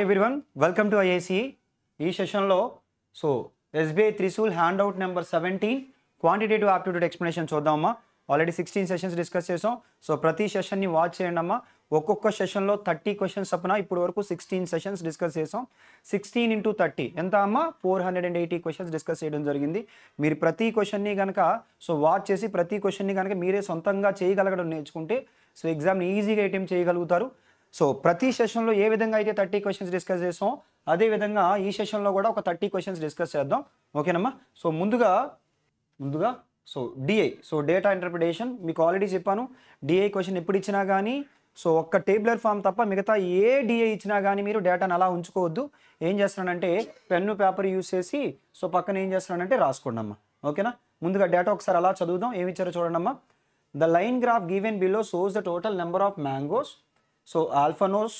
Hi everyone, welcome to IIC. ఈ సెషన్లో SBI Trishul handout number 17 quantitative aptitude explanation చూద్దామమ్మా. Already 16 sessions discuss చేసాం. ప్రతి సెషన్ని వాచ్ చేయండి అమ్మా. ఒక్కొక్క సెషన్లో 30 క్వశ్చన్స్ చొప్పున ఇప్పుడు వరకు 16 సెషన్స్ డిస్కస్ చేసాం. 16 into 30 ఎంత అమ్మా? 480 క్వశ్చన్స్ డిస్కస్ చేయడం జరిగింది. మీరు ప్రతి క్వశ్చన్ని కనుక వాచ్ చేసి ప్రతి క్వశ్చన్ని కనుక మీరే సొంతంగా చేయగలగడం నేర్చుకుంటే ఎగ్జామ్ని ఈజీగా అటెంప్ట్ చేయగలుగుతారు. ప్రతి సెషన్లో ఏ విధంగా అయితే 30 క్వశ్చన్స్ డిస్కస్ చేసాం అదే విధంగా ఈ సెషన్లో కూడా ఒక 30 క్వశ్చన్స్ డిస్కస్ చేద్దాం. ఓకేనమ్మా. ముందుగా డిఐ డేటా ఇంటర్ప్రిటేషన్ మీకు ఆల్రెడీ చెప్పాను. డిఐ క్వశ్చన్ ఎప్పుడు ఇచ్చినా కానీ ఒక్క టేబులర్ ఫామ్ తప్ప మిగతా ఏ డిఐ ఇచ్చినా కానీ మీరు డేటాను అలా ఉంచుకోవద్దు. ఏం చేస్తున్నానంటే పెన్ను పేపర్ యూస్ చేసి పక్కన ఏం చేస్తున్నానంటే రాసుకోండి అమ్మా. ఓకేనా. ముందుగా డేటా ఒకసారి అలా చదువుదాం. ఏమి ఇచ్చారో చూడండి అమ్మా. The line graph given below shows the total number of mangoes Alphanos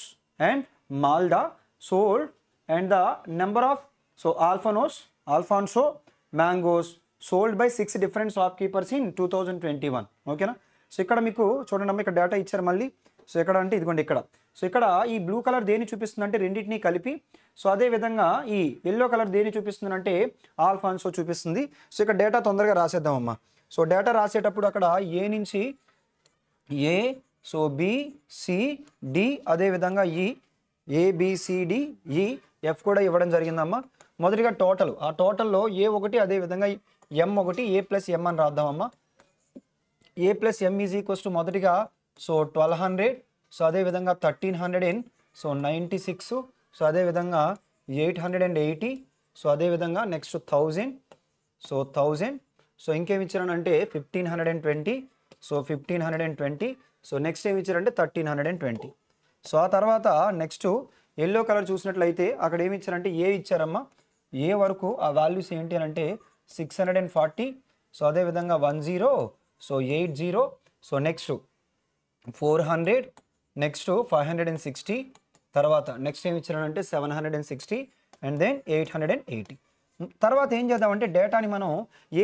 and Malda sold and the number of Alfonso mangoes sold by 6 different shopkeepers in 2021. ఓకేనా. ఇక్కడ మీకు చూడండి అమ్మ, ఇక్కడ డేటా ఇచ్చారు మళ్ళీ. ఎక్కడ అంటే ఇదిగోండి ఇక్కడ. ఇక్కడ ఈ బ్లూ కలర్ దేని చూపిస్తుందంటే రెండింటినీ కలిపి. అదే విధంగా ఈ ఎల్లో కలర్ దేని చూపిస్తుందంటే ఆల్ఫాన్సో చూపిస్తుంది. ఇక్కడ డేటా తొందరగా రాసేద్దామమ్మా. డేటా రాసేటప్పుడు అక్కడ ఏ నుంచి ఏ బి సి డి అదేవిధంగా ఈ ఏబిసిడి ఈ ఎఫ్ కూడా ఇవ్వడం జరిగిందమ్మా. మొదటిగా టోటల్, ఆ టోటల్లో ఏ ఒకటి అదేవిధంగా ఎం ఒకటి ఏ ప్లస్ ఎం అని రాద్దామమ్మా. A plus M is equals to మొదటిగా 1200, అదేవిధంగా 1396, అదేవిధంగా 880, అదేవిధంగా నెక్స్ట్ 1000, 1000, ఇంకేమి ఇచ్చారనంటే 1520, 1520, నెక్స్ట్ ఏమి ఇచ్చారంటే 1320. ఆ తర్వాత నెక్స్ట్ ఎల్లో కలర్ చూసినట్లయితే అక్కడ ఏమి ఇచ్చారంటే ఏ ఇచ్చారమ్మా. ఏ వరకు ఆ వాల్యూస్ ఏంటి అని అంటే 640, అదేవిధంగా 10, 80, నెక్స్ట్ 400, నెక్స్ట్ 560, తర్వాత నెక్స్ట్ ఏమి ఇచ్చారంటే 760 అండ్ దెన్ 880. తర్వాత ఏం చేద్దామంటే డేటాని మనం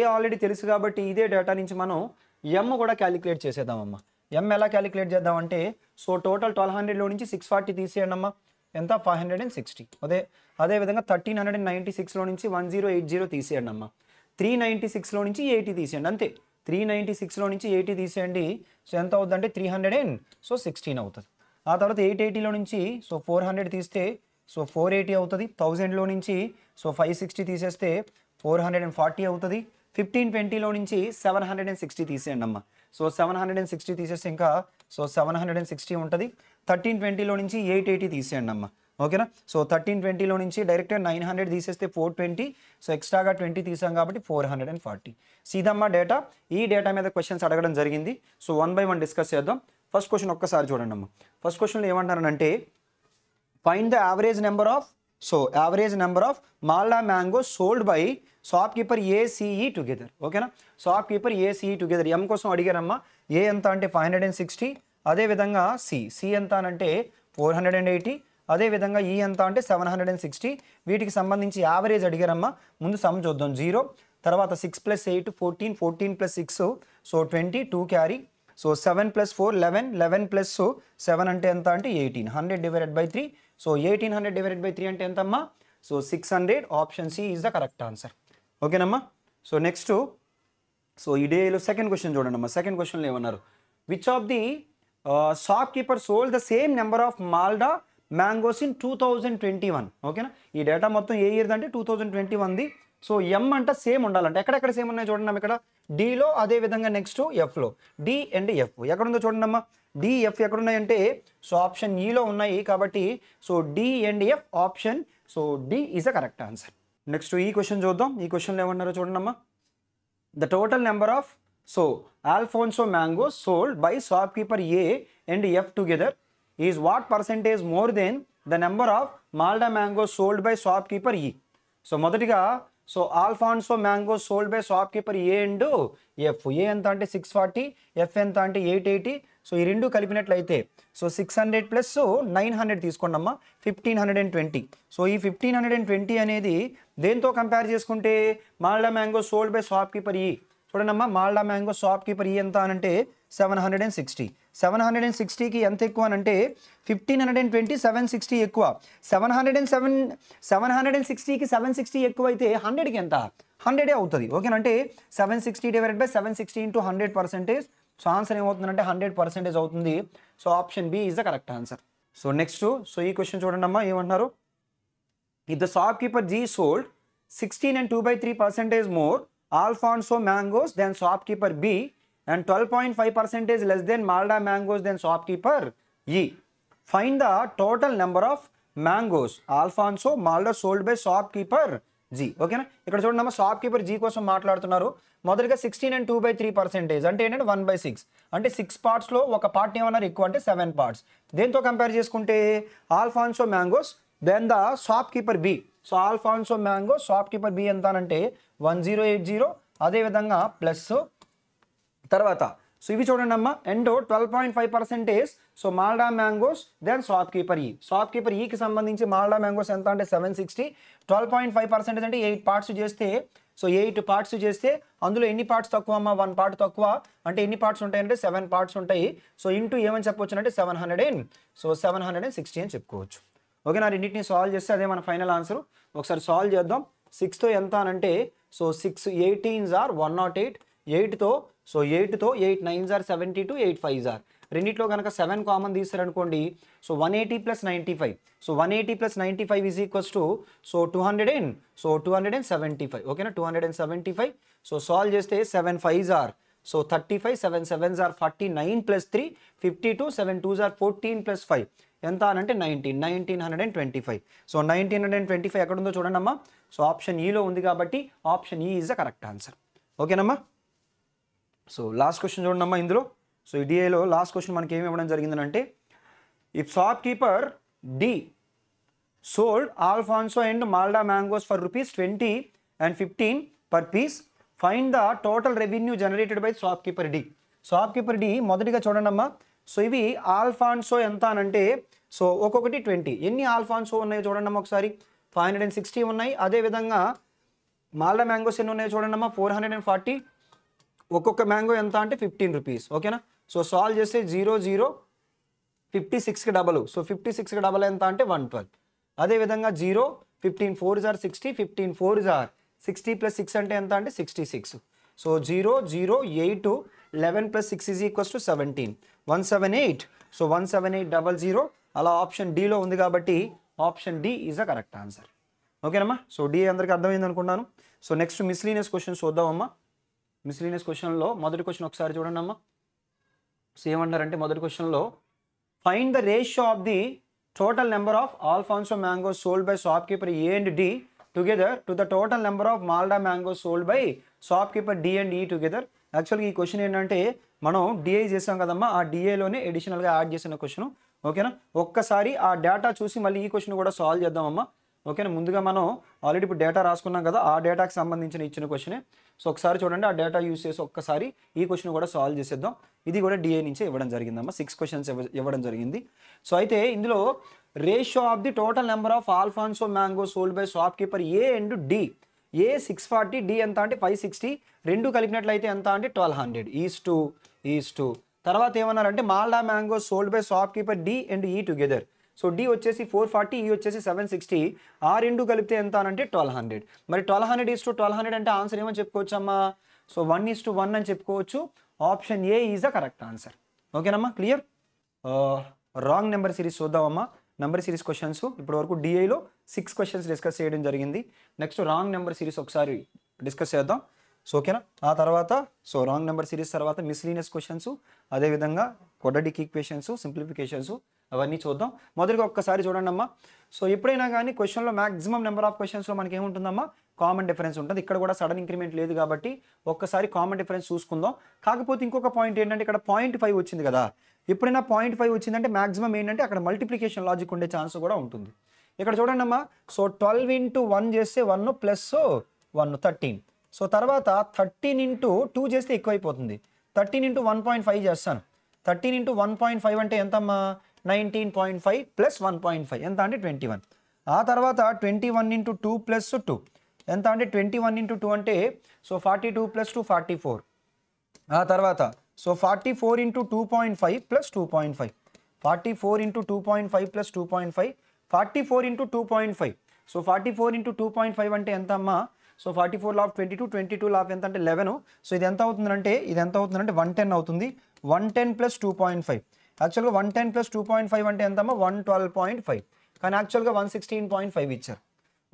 ఏ ఆల్రెడీ తెలుసు కాబట్టి ఇదే డేటా నుంచి మనం ఎమ్ కూడా క్యాలిక్యులేట్ చేసేద్దామమ్మా. ఎమ్ ఎలా క్యాలిక్యులేట్ చేద్దామంటే టోటల్ 1200లో నుంచి 640 తీసేయండి అమ్మా. ఎంత? 560. అదేవిధంగా 1396లో నుంచి 1080 తీసేయండి అమ్మా. 396లో నుంచి 80 తీసేయండి. అంతే. 396లో నుంచి 80 తీసేయండి. ఎంత అవుతుందంటే 316 అవుతుంది. ఆ తర్వాత 880లో నుంచి 400 తీస్తే 480 అవుతుంది. 1000లో నుంచి 560 తీసేస్తే 440 అవుతుంది. 1520లో నుంచి 760 తీసేయండి అమ్మా. 760 తీసేస్తే ఇంకా 760 ఉంటుంది. 1320లో నుంచి 880 తీసేయండి అమ్మా. ఓకేనా. 1320లో నుంచి డైరెక్ట్గా 900 తీసేస్తే 420, ఎక్స్ట్రాగా 20 తీసాం కాబట్టి 440. సీదమ్మా డేటా. ఈ డేటా మీద క్వశ్చన్స్ అడగడం జరిగింది. 1 by 1 డిస్కస్ చేద్దాం. ఫస్ట్ క్వశ్చన్ ఒక్కసారి చూడండి అమ్మా. ఫస్ట్ క్వశ్చన్లో ఏమంటారంటే find the average number of Malda mangoes sold by shopkeeper ACE together. ఓకేనా. షాప్కీపర్ ఏసీఈ టుగెదర్ ఎం కోసం అడిగారమ్మా. ఏ ఎంత అంటే 560, అదేవిధంగా సి ఎంత అంటే 480, అదేవిధంగా ఈ ఎంత అంటే 760. వీటికి సంబంధించి యావరేజ్ అడిగారమ్మా. ముందు సమ్ చూద్దాం. 0, తర్వాత 6 + 8 14, 14 + 6 20, 2 క్యారీ. 7 + 4 11, 11 + 7 అంటే ఎంత అంటే 18. 100 divided by 3. 1800 divided by 3 అంటే ఎంతమ్మా? 600. Option C is the correct answer. ఓకేనమ్మా. నెక్స్ట్ ఈ డేలో సెకండ్ క్వశ్చన్ చూడండి అమ్మా. సెకండ్ క్వశ్చన్లో ఏమన్నారు? Which of the shopkeeper sold the same number of Malda mangoes in 2021. ఓకేనా. ఈ డేటా మొత్తం ఏ ఇయర్ అంటే 2021ది. ఎం అంటే సేమ్ ఉండాలంటే ఎక్కడెక్కడ సేమ్ ఉన్నాయి చూడండి అమ్మ. ఇక్కడ డిలో, అదేవిధంగా నెక్స్ట్ ఎఫ్లో. డి అండ్ ఎఫ్ ఎక్కడుందో చూడండి అమ్మా. డి ఎఫ్ ఎక్కడున్నాయంటే ఆప్షన్ ఈలో ఉన్నాయి కాబట్టి D and F option D is the correct answer. Next ఈ క్వశ్చన్ చూద్దాం. ఈ క్వశ్చన్లో ఏమన్నారో చూడండి అమ్మా. The total number of Alphonso mangoes sold by shopkeeper A and F together is what percentage more than the number of Malda mangoes sold by shopkeeper E. మొదటిగా Alphonso mangoes sold by shopkeeper A and F. A ఎంత అంటే 640, F ఎంత అంటే 880. ఈ రెండు కలిపినట్లయితే 600 + 900 తీసుకోండి అమ్మా. 1520. ఈ 1520 అనేది దేంతో కంపేర్ చేసుకుంటే Malda mango sold by shopkeeper ఈ. చూడండి అమ్మా. మాల్డా మ్యాంగో షాప్కీపర్ ఈ ఎంత అనంటే 760. 760కి ఎంత ఎక్కువ అంటే 1520, 760 ఎక్కువ. 760కి 760 ఎక్కువ అయితే 100కి ఎంత 100 అవుతుంది. ఓకేనా, అంటే 760 divided by 760 into 100%. So answer ఏమవుతుందంటే 100% అవుతుంది. So option B is the correct answer. So next, so ఈ క్వశ్చన్ చూడండి అమ్మా ఏమంటున్నారు. If the shopkeeper G sold 16 and 2/3% more Alfonso mangoes than shopkeeper B and 12.5% less than Malda mangoes than shopkeeper E, find the total number of mangoes Alfonso Malda sold by shopkeeper G. ఓకేనా, ఇక్కడ చూడండి అమ్మా, shopkeeper G కోసం మాట్లాడుతున్నారు. మొదటిగా 16 and 2/3% అంటే ఏంటంటే 1/6, అంటే 6 పార్ట్స్లో ఒక పార్ట్ ఏమన్నారు ఎక్కువ అంటే 7 పార్ట్స్. దేంతో కంపేర్ చేసుకుంటే Alphonso mangoes then the shopkeeper B. So Alphonso mango shopkeeper B ఎంత అంటే 1080. అదేవిధంగా ప్లస్ తర్వాత సో ఇవి చూడండి అమ్మా, and 12.5%. So Malda mangoes then shopkeeper E. Shopkeeper ఈకి సంబంధించి మాల్డా మ్యాంగోస్ ఎంత అంటే 760. 12.5% అంటే 8 పార్ట్స్ చేస్తే, సో 8 పార్ట్స్ చేస్తే అందులో ఎన్ని పార్ట్స్ తక్కువ అమ్మా, 1 పార్ట్ తక్కువ. అంటే ఎన్ని పార్ట్స్ ఉంటాయంటే 7 పార్ట్స్ ఉంటాయి. సో ఇంటూ ఏమని చెప్పవచ్చు అంటే 760 అని చెప్పుకోవచ్చు. ఓకే, నా రెండింటిని సాల్వ్ చేస్తే అదే మన ఫైనల్ ఆన్సర్. ఒకసారి సాల్వ్ చేద్దాం. 6తో ఎంత అనంటే so 6 18s are 108. 8తో 8 9s are 72, 8 5s are. రెండిట్లో కనుక 7 కామన్ తీస్తారనుకోండి, so 180 + 95. So 180 + 95 is equals to so 275. ఓకేనా, 275. సో సాల్వ్ చేస్తే 7 5s are so 35, 7 7s are 49 + 3 52, 7 2s are 14 + 5 ఎంత అనంటే 1925. సో 1925 ఎక్కడ ఉందో చూడండి అమ్మా. సో ఆప్షన్ ఈలో ఉంది కాబట్టి option E is the correct answer. ఓకేనమ్మా. సో లాస్ట్ క్వశ్చన్ చూడండి అమ్మా ఇందులో. సో ఈ డిఏలో లాస్ట్ క్వశ్చన్ మనకి ఏమి ఇవ్వడం జరిగిందంటే, if shopkeeper D sold Alphonso and Malda mangoes for ₹20 and 15 per piece, find the total revenue generated by shopkeeper D. Shopkeeper D మొదటిగా చూడండి అమ్మా. సో ఇవి ఆల్ఫాన్సో ఎంత అనంటే సో ఒక్కొక్కటి 20. ఎన్ని ఆల్ఫాన్సో ఉన్నాయో చూడండి అమ్మా ఒకసారి. 560 ఉన్నాయి. అదేవిధంగా మాల్డా మ్యాంగోస్ ఎన్ని ఉన్నాయో చూడండి అమ్మా, 440. ఒక్కొక్క మ్యాంగో ఎంత అంటే ₹15. ఓకేనా. సో సాల్వ్ చేస్తే 0 0 56కి డబల్. సో 56కి డబల్ ఎంత అంటే 112. అదేవిధంగా 0 15 4s are 60, 15 4s are 60 + 6 అంటే ఎంత అంటే 66. So 0 0 8 11 + 6 is equals to 17. 178. So 17800. అలా ఆప్షన్ డిలో ఉంది కాబట్టి option D is the correct answer. ఓకేనమ్మా. సో డి అందరికీ అర్థమైంది అనుకుంటున్నాను. సో నెక్స్ట్ మిస్లీనియస్ క్వశ్చన్స్ చూద్దామమ్మా. మిస్లీనియస్ క్వశ్చన్లో మొదటి క్వశ్చన్ ఒకసారి చూడండి అమ్మా. సో ఏమంటారంటే మొదటి క్వశ్చన్లో find the ratio of the total number of Alphonso mangoes sold by shopkeeper A and D together to the total number of Malda mangoes sold by shopkeeper D and E together. యాక్చువల్గా ఈ question ఏంటంటే మనం DI చేసాం కదమ్మా, ఆ డిఐలోనే అడిషనల్గా add చేసిన question. ఓకేనా. ఒక్కసారి ఆ డేటా చూసి మళ్ళీ ఈ క్వశ్చన్ కూడా సాల్వ్ చేద్దామమ్మా. ఓకేనా. ముందుగా మనం ఆల్రెడీ ఇప్పుడు డేటా రాసుకున్నాం కదా, ఆ డేటాకి సంబంధించిన ఇచ్చిన క్వశ్చనే. సో ఒకసారి చూడండి, ఆ డేటా యూస్ చేసి ఒక్కసారి ఈ క్వశ్చన్ కూడా సాల్వ్ చేసేద్దాం. ఇది కూడా డిఐ నుంచే ఇవ్వడం జరిగిందమ్మా. 6 క్వశ్చన్స్ ఇవ్వడం జరిగింది. సో అయితే ఇందులో ratio of the total number of Alphonso mango sold by shopkeeper A and D. A 640, D ఎంత అంటే 560. రెండు కలిపినట్లయితే ఎంత అంటే 1200 ఈస్ టు. తర్వాత ఏమన్నారంటే Malda mango sold by shopkeeper D and E together. So D వచ్చేసి 440, ఈ వచ్చేసి 760. ఆ రెండు కలిపితే ఎంత అంటే 1200. మరి 1200 ఈస్ టు 1200 అంటే ఆన్సర్ ఏమని చెప్పుకోవచ్చు అమ్మా. సో 1:1 అని చెప్పుకోవచ్చు. Option A is the correct answer. ఓకేనమ్మా, క్లియర్. రాంగ్ నెంబర్ సిరీస్ చూద్దామమ్మా. నెంబర్ సిరీస్ క్వశ్చన్స్ ఇప్పటి వరకు డిఐలో 6 క్వశ్చన్స్ డిస్కస్ చేయడం జరిగింది. నెక్స్ట్ రాంగ్ నెంబర్ సిరీస్ ఒకసారి డిస్కస్ చేద్దాం. సో ఓకేనా. ఆ తర్వాత సో రాంగ్ నెంబర్ సిరీస్ తర్వాత మిస్లీనియస్ క్వశ్చన్స్, అదేవిధంగా క్వాడ్రాటిక్ ఈక్వేషన్స్, సింప్లిఫికేషన్స్ అవన్నీ చూద్దాం. మొదటిగా ఒక్కసారి చూడండి అమ్మా. సో ఎప్పుడైనా కానీ క్వశ్చన్లో మ్యాక్సిమం నెంబర్ ఆఫ్ క్వశ్చన్స్లో మనకి ఏముంటుందమ్మా, కామన్ డిఫరెన్స్ ఉంటుంది. ఇక్కడ కూడా సడన్ ఇంక్రిమెంట్ లేదు కాబట్టి ఒక్కసారి కామన్ డిఫరెన్స్ చూసుకుందాం. కాకపోతే ఇంకొక పాయింట్ ఏంటంటే ఇక్కడ 0.5 వచ్చింది కదా. ఎప్పుడైనా 0.5 వచ్చిందంటే మ్యాక్సిమం ఏంటంటే అక్కడ మల్టిప్లికేషన్ లాజిక్ ఉండే ఛాన్స్ కూడా ఉంటుంది. ఇక్కడ చూడండి అమ్మా. సో 12 × 1 చేస్తే 1 + 1 13. సో తర్వాత 13 × 2 చేస్తే ఎక్కువైపోతుంది. 13 × 1.5 చేస్తాను. 13 × 1.5 అంటే ఎంతమ్మా, 19.5 + 1.5 ఎంత అంటే 21. ఆ తర్వాత 21 × 2 + 2 ఎంత అంటే 21 × 2 అంటే సో 42 + 2 44. ఆ తర్వాత so 44 into 2.5 plus 2.5, 44 into 2.5 plus 2.5, 44 into 2.5. So 44 into 2.5 అంటే ఎంత అమ్మా? సో 44 లాఫ్ 22, 22 లాఫ్ ఎంత అంటే 11. సో ఇది ఎంత అవుతుందంటే 110 అవుతుంది. 110 ప్లస్ 2.5, యాక్చువల్గా 110 ప్లస్ 2.5 అంటే ఎంతమ్మా? 112.5, కానీ యాక్చువల్గా 116.5 ఇచ్చారు.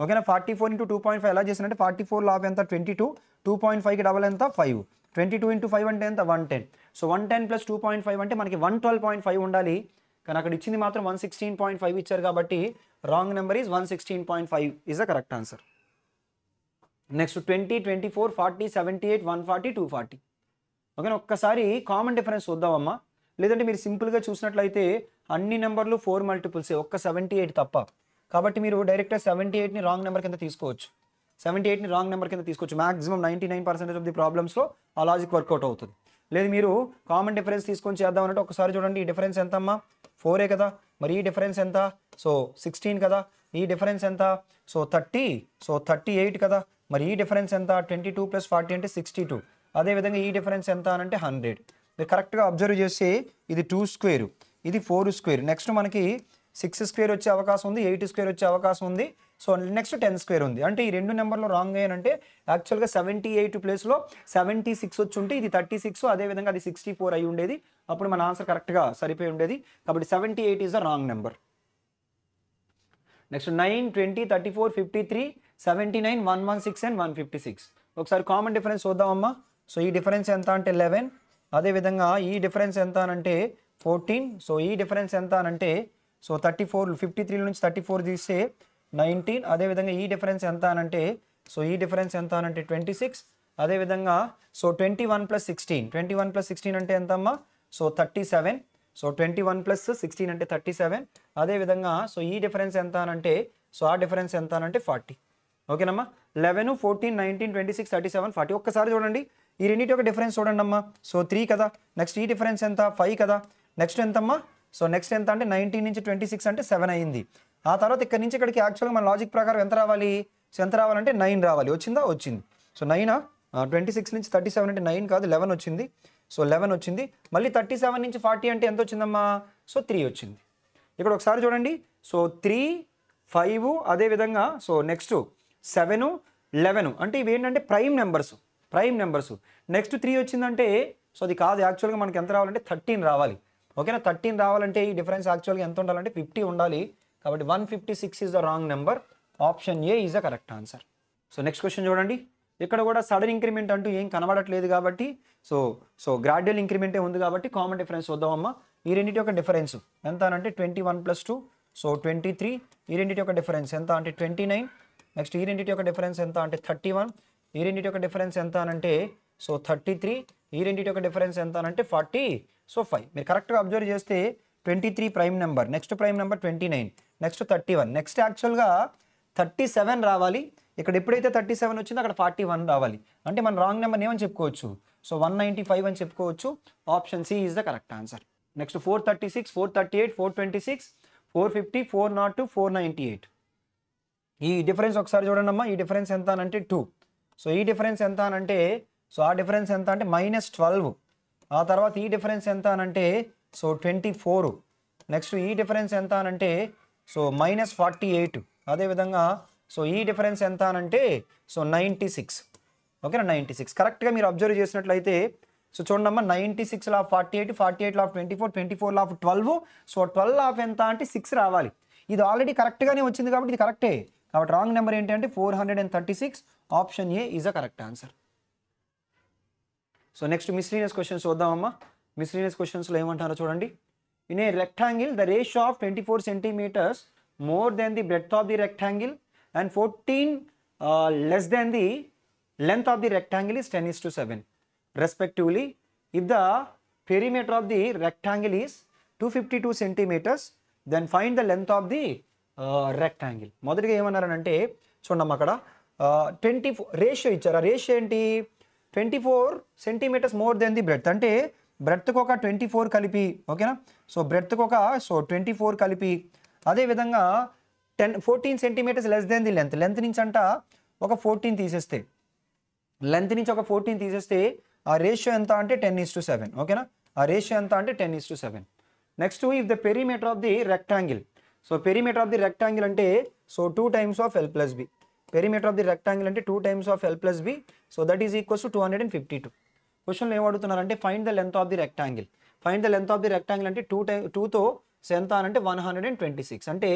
ఓకేనా? 44 ఇంటూ 2.5 ఎలా చేసినంటే 44 లాఫ్ ఎంత 22, 2.5కి డబల్ ఎంత 5, 22 ఇంటూ 5 అంటే ఎంత 110. సో 110 ప్లస్ 2.5 అంటే మనకి 112.5 ఉండాలి, కానీ అక్కడ ఇచ్చింది మాత్రం 116.5 ఇచ్చారు కాబట్టి wrong number is 116.5 is the correct answer. Next 20, 24, 40, 78, 140, 240. ఓకేనా? ఒక్కసారి కామన్ డిఫరెన్స్ చూద్దామమ్మా. లేదంటే మీరు సింపుల్గా చూసినట్లయితే అన్ని నెంబర్లు 4 మల్టిపుల్సే, ఒక్క 78 తప్ప. కాబట్టి మీరు డైరెక్ట్గా 78ని రాంగ్ నెంబర్ కింద తీసుకోవచ్చు. 78ని రాంగ్ నెంబర్ కింద తీసుకోవచ్చు. మ్యాక్సిమం 99% ఆఫ్ ది ప్రాబ్లమ్స్లో ఆ లాజిక్ వర్కౌట్ అవుతుంది. లేదు మీరు కామన్ డిఫరెన్స్ తీసుకొని చేద్దామన్నట్టు ఒకసారి చూడండి. ఈ డిఫరెన్స్ ఎంత అమ్మా? 4 కదా. మరి ఈ డిఫరెన్స్ ఎంత? సో 16 కదా. ఈ డిఫరెన్స్ ఎంత? సో 30, సో 38 కదా. మరి ఈ డిఫరెన్స్ ఎంత? 22 ప్లస్ 40 అంటే 62. అదేవిధంగా ఈ డిఫరెన్స్ ఎంత అని అంటే 100. మీరు కరెక్ట్గా అబ్జర్వ్ చేస్తే ఇది 2 స్క్వేర్, ఇది 4 స్క్వేర్. నెక్స్ట్ మనకి 6 స్క్వేర్ వచ్చే అవకాశం ఉంది, 8 స్క్వేర్ వచ్చే అవకాశం ఉంది. సో నెక్స్ట్ 10 స్క్వేర్ ఉంది. అంటే ఈ రెండు నెంబర్లో రాంగ్ అయ్యానంటే యాక్చువల్గా 78 ప్లేస్లో 76 వచ్చి ఉంటే ఇది 36, అదేవిధంగా అది 64 అయి ఉండేది. అప్పుడు మన ఆన్సర్ కరెక్ట్గా సరిపోయి ఉండేది. కాబట్టి 78 is the wrong number. Next 9, 20, 34, 53, 79, 116 and 156. ఒకసారి కామన్ డిఫరెన్స్ చూద్దామమ్మా. సో ఈ డిఫరెన్స్ ఎంత అంటే 11, అదేవిధంగా ఈ డిఫరెన్స్ ఎంత అనంటే 14. సో ఈ డిఫరెన్స్ ఎంత అనంటే సో 34, 53 నుంచి 34 తీస్తే 19. అదేవిధంగా ఈ డిఫరెన్స్ ఎంత అనంటే సో ఈ డిఫరెన్స్ ఎంత అనంటే 26. అదేవిధంగా సో 21 ప్లస్ 16, 21 ప్లస్ 16 అంటే ఎంతమ్మా? సో 37. సో 21 ప్లస్ 16 అంటే 37. అదేవిధంగా సో ఈ డిఫరెన్స్ ఎంత అనంటే సో ఆ డిఫరెన్స్ ఎంత అనంటే 40. ఓకేనమ్మా? 11, 14, 19, 26, 37, 40. ఒక్కసారి చూడండి ఈ రెండింటి యొక్క డిఫరెన్స్ చూడండి అమ్మా. సో 3 కదా. నెక్స్ట్ ఈ డిఫరెన్స్ ఎంత? 5 కదా. నెక్స్ట్ ఎంతమ్మా? సో నెక్స్ట్ ఎంత అంటే 19 నుంచి 26 అంటే 7 అయింది. ఆ తర్వాత ఇక్కడ నుంచి ఇక్కడికి యాక్చువల్గా మన లాజిక్ ప్రకారం ఎంత రావాలి? సో ఎంత రావాలంటే 9 రావాలి. వచ్చిందా? వచ్చింది. సో 9 26 నుంచి 37 అంటే 9 కాదు 11 వచ్చింది. సో 11 వచ్చింది. మళ్ళీ 37 నుంచి 40 అంటే ఎంత వచ్చిందమ్మా? సో 3 వచ్చింది. ఇక్కడ ఒకసారి చూడండి. సో 3, 5, అదేవిధంగా సో నెక్స్ట్ 7, 11 అంటే ఇవి ఏంటంటే ప్రైమ్ నెంబర్స్. నెక్స్ట్ 3 వచ్చిందంటే సో అది కాదు. యాక్చువల్గా మనకి ఎంత రావాలంటే 13 రావాలి. ఓకేనా? 13 రావాలంటే ఈ డిఫరెన్స్ యాక్చువల్గా ఎంత ఉండాలంటే 50 ఉండాలి. కాబట్టి 156 is the wrong number. Option A is the correct answer. So next question చూడండి. ఇక్కడ కూడా సడన్ ఇంక్రిమెంట్ అంటూ ఏం కనబడట్లేదు కాబట్టి సో గ్రాడ్యువల్ ఇంక్రిమెంటే ఉంది కాబట్టి కామన్ డిఫరెన్స్ చూద్దామమ్మా. ఈ రెండింటి యొక్క డిఫరెన్స్ ఎంత అంటే 21 ప్లస్ 2 సో 23. ఈ రెండింటి యొక్క డిఫరెన్స్ ఎంత అంటే 29. నెక్స్ట్ ఈ రెండింటి యొక్క డిఫరెన్స్ ఎంత అంటే 31. ఈ రెండింటి యొక్క డిఫరెన్స్ ఎంత అంటే సో 33. ఈ రెండింటి యొక్క డిఫరెన్స్ ఎంత అంటే 40. సో 5. మీరు కరెక్ట్గా అబ్జర్వ్ చేస్తే 23 prime number, next prime number 29, next 31, next యాక్చువల్గా 37 రావాలి. ఇక్కడ ఎప్పుడైతే 37 వచ్చిందో అక్కడ 41 రావాలి. అంటే మన రాంగ్ నెంబర్ ఏమని చెప్పుకోవచ్చు? సో 195 అని చెప్పుకోవచ్చు. Option C is the correct answer. Next 436, 438, 426, 450, 402, 498. ఈ డిఫరెన్స్ ఒకసారి చూడండి అమ్మా. ఈ డిఫరెన్స్ ఎంత అంటే 2. సో ఈ డిఫరెన్స్ ఎంత అనంటే సో ఆ డిఫరెన్స్ ఎంత అంటే -12. ఆ తర్వాత ఈ డిఫరెన్స్ ఎంత అనంటే సో 24. నెక్స్ట్ ఈ డిఫరెన్స్ ఎంత అనంటే సో -48. అదేవిధంగా సో ఈ డిఫరెన్స్ ఎంత అనంటే సో 96. ఓకేనా? 96 కరెక్ట్గా మీరు అబ్జర్వ్ చేసినట్లయితే సో చూడండి అమ్మా. 96 laugh 48, 48 laugh 24, 24 laugh 12. So 12 laugh ఎంత అంటే 6 రావాలి. ఇది ఆల్రెడీ కరెక్ట్గానే వచ్చింది కాబట్టి ఇది కరెక్టే. కాబట్టి రాంగ్ నెంబర్ ఏంటి అంటే 436. Option A is the correct answer. So next miscellaneous questions చూద్దామమ్మా. మిస్లీనియస్ క్వశ్చన్స్లో ఏమంటారో చూడండి. In a rectangle the ratio of 24 centimeters more than the breadth of the rectangle and 14 less than the length of the rectangle is 10:7 respectively. If the perimeter of the rectangle is 252 centimeters, then find the length of the rectangle. మొదటిగా ఏమన్నారనంటే చూడమ్మా అక్కడ 24 ratio ఇచ్చారు. ఆ ratio ఏంటి? 24 centimeters more than the breadth అంటే బ్రెడ్త్కి ఒక 24 కలిపి. ఓకేనా? సో బ్రెడ్త్కి ఒక 24 కలిపి. అదేవిధంగా 14 centimeters less than the length. Length నుంచి అంట ఒక 14 తీసేస్తే ఆ రేషియో ఎంత అంటే 10:7. ఓకేనా, ఆ రేషియో ఎంత అంటే 10:7. Next if the perimeter of the rectangle. So perimeter of the rectangle అంటే so 2 times of L plus B. Perimeter of the rectangle అంటే 2 times of L plus B. So that is equals to 252. క్వశ్చన్లో ఏం అడుగుతున్నారంటే find the length of the rectangle. Find the length of the rectangle అంటే 2తో ఎంత అంటే 126. అంటే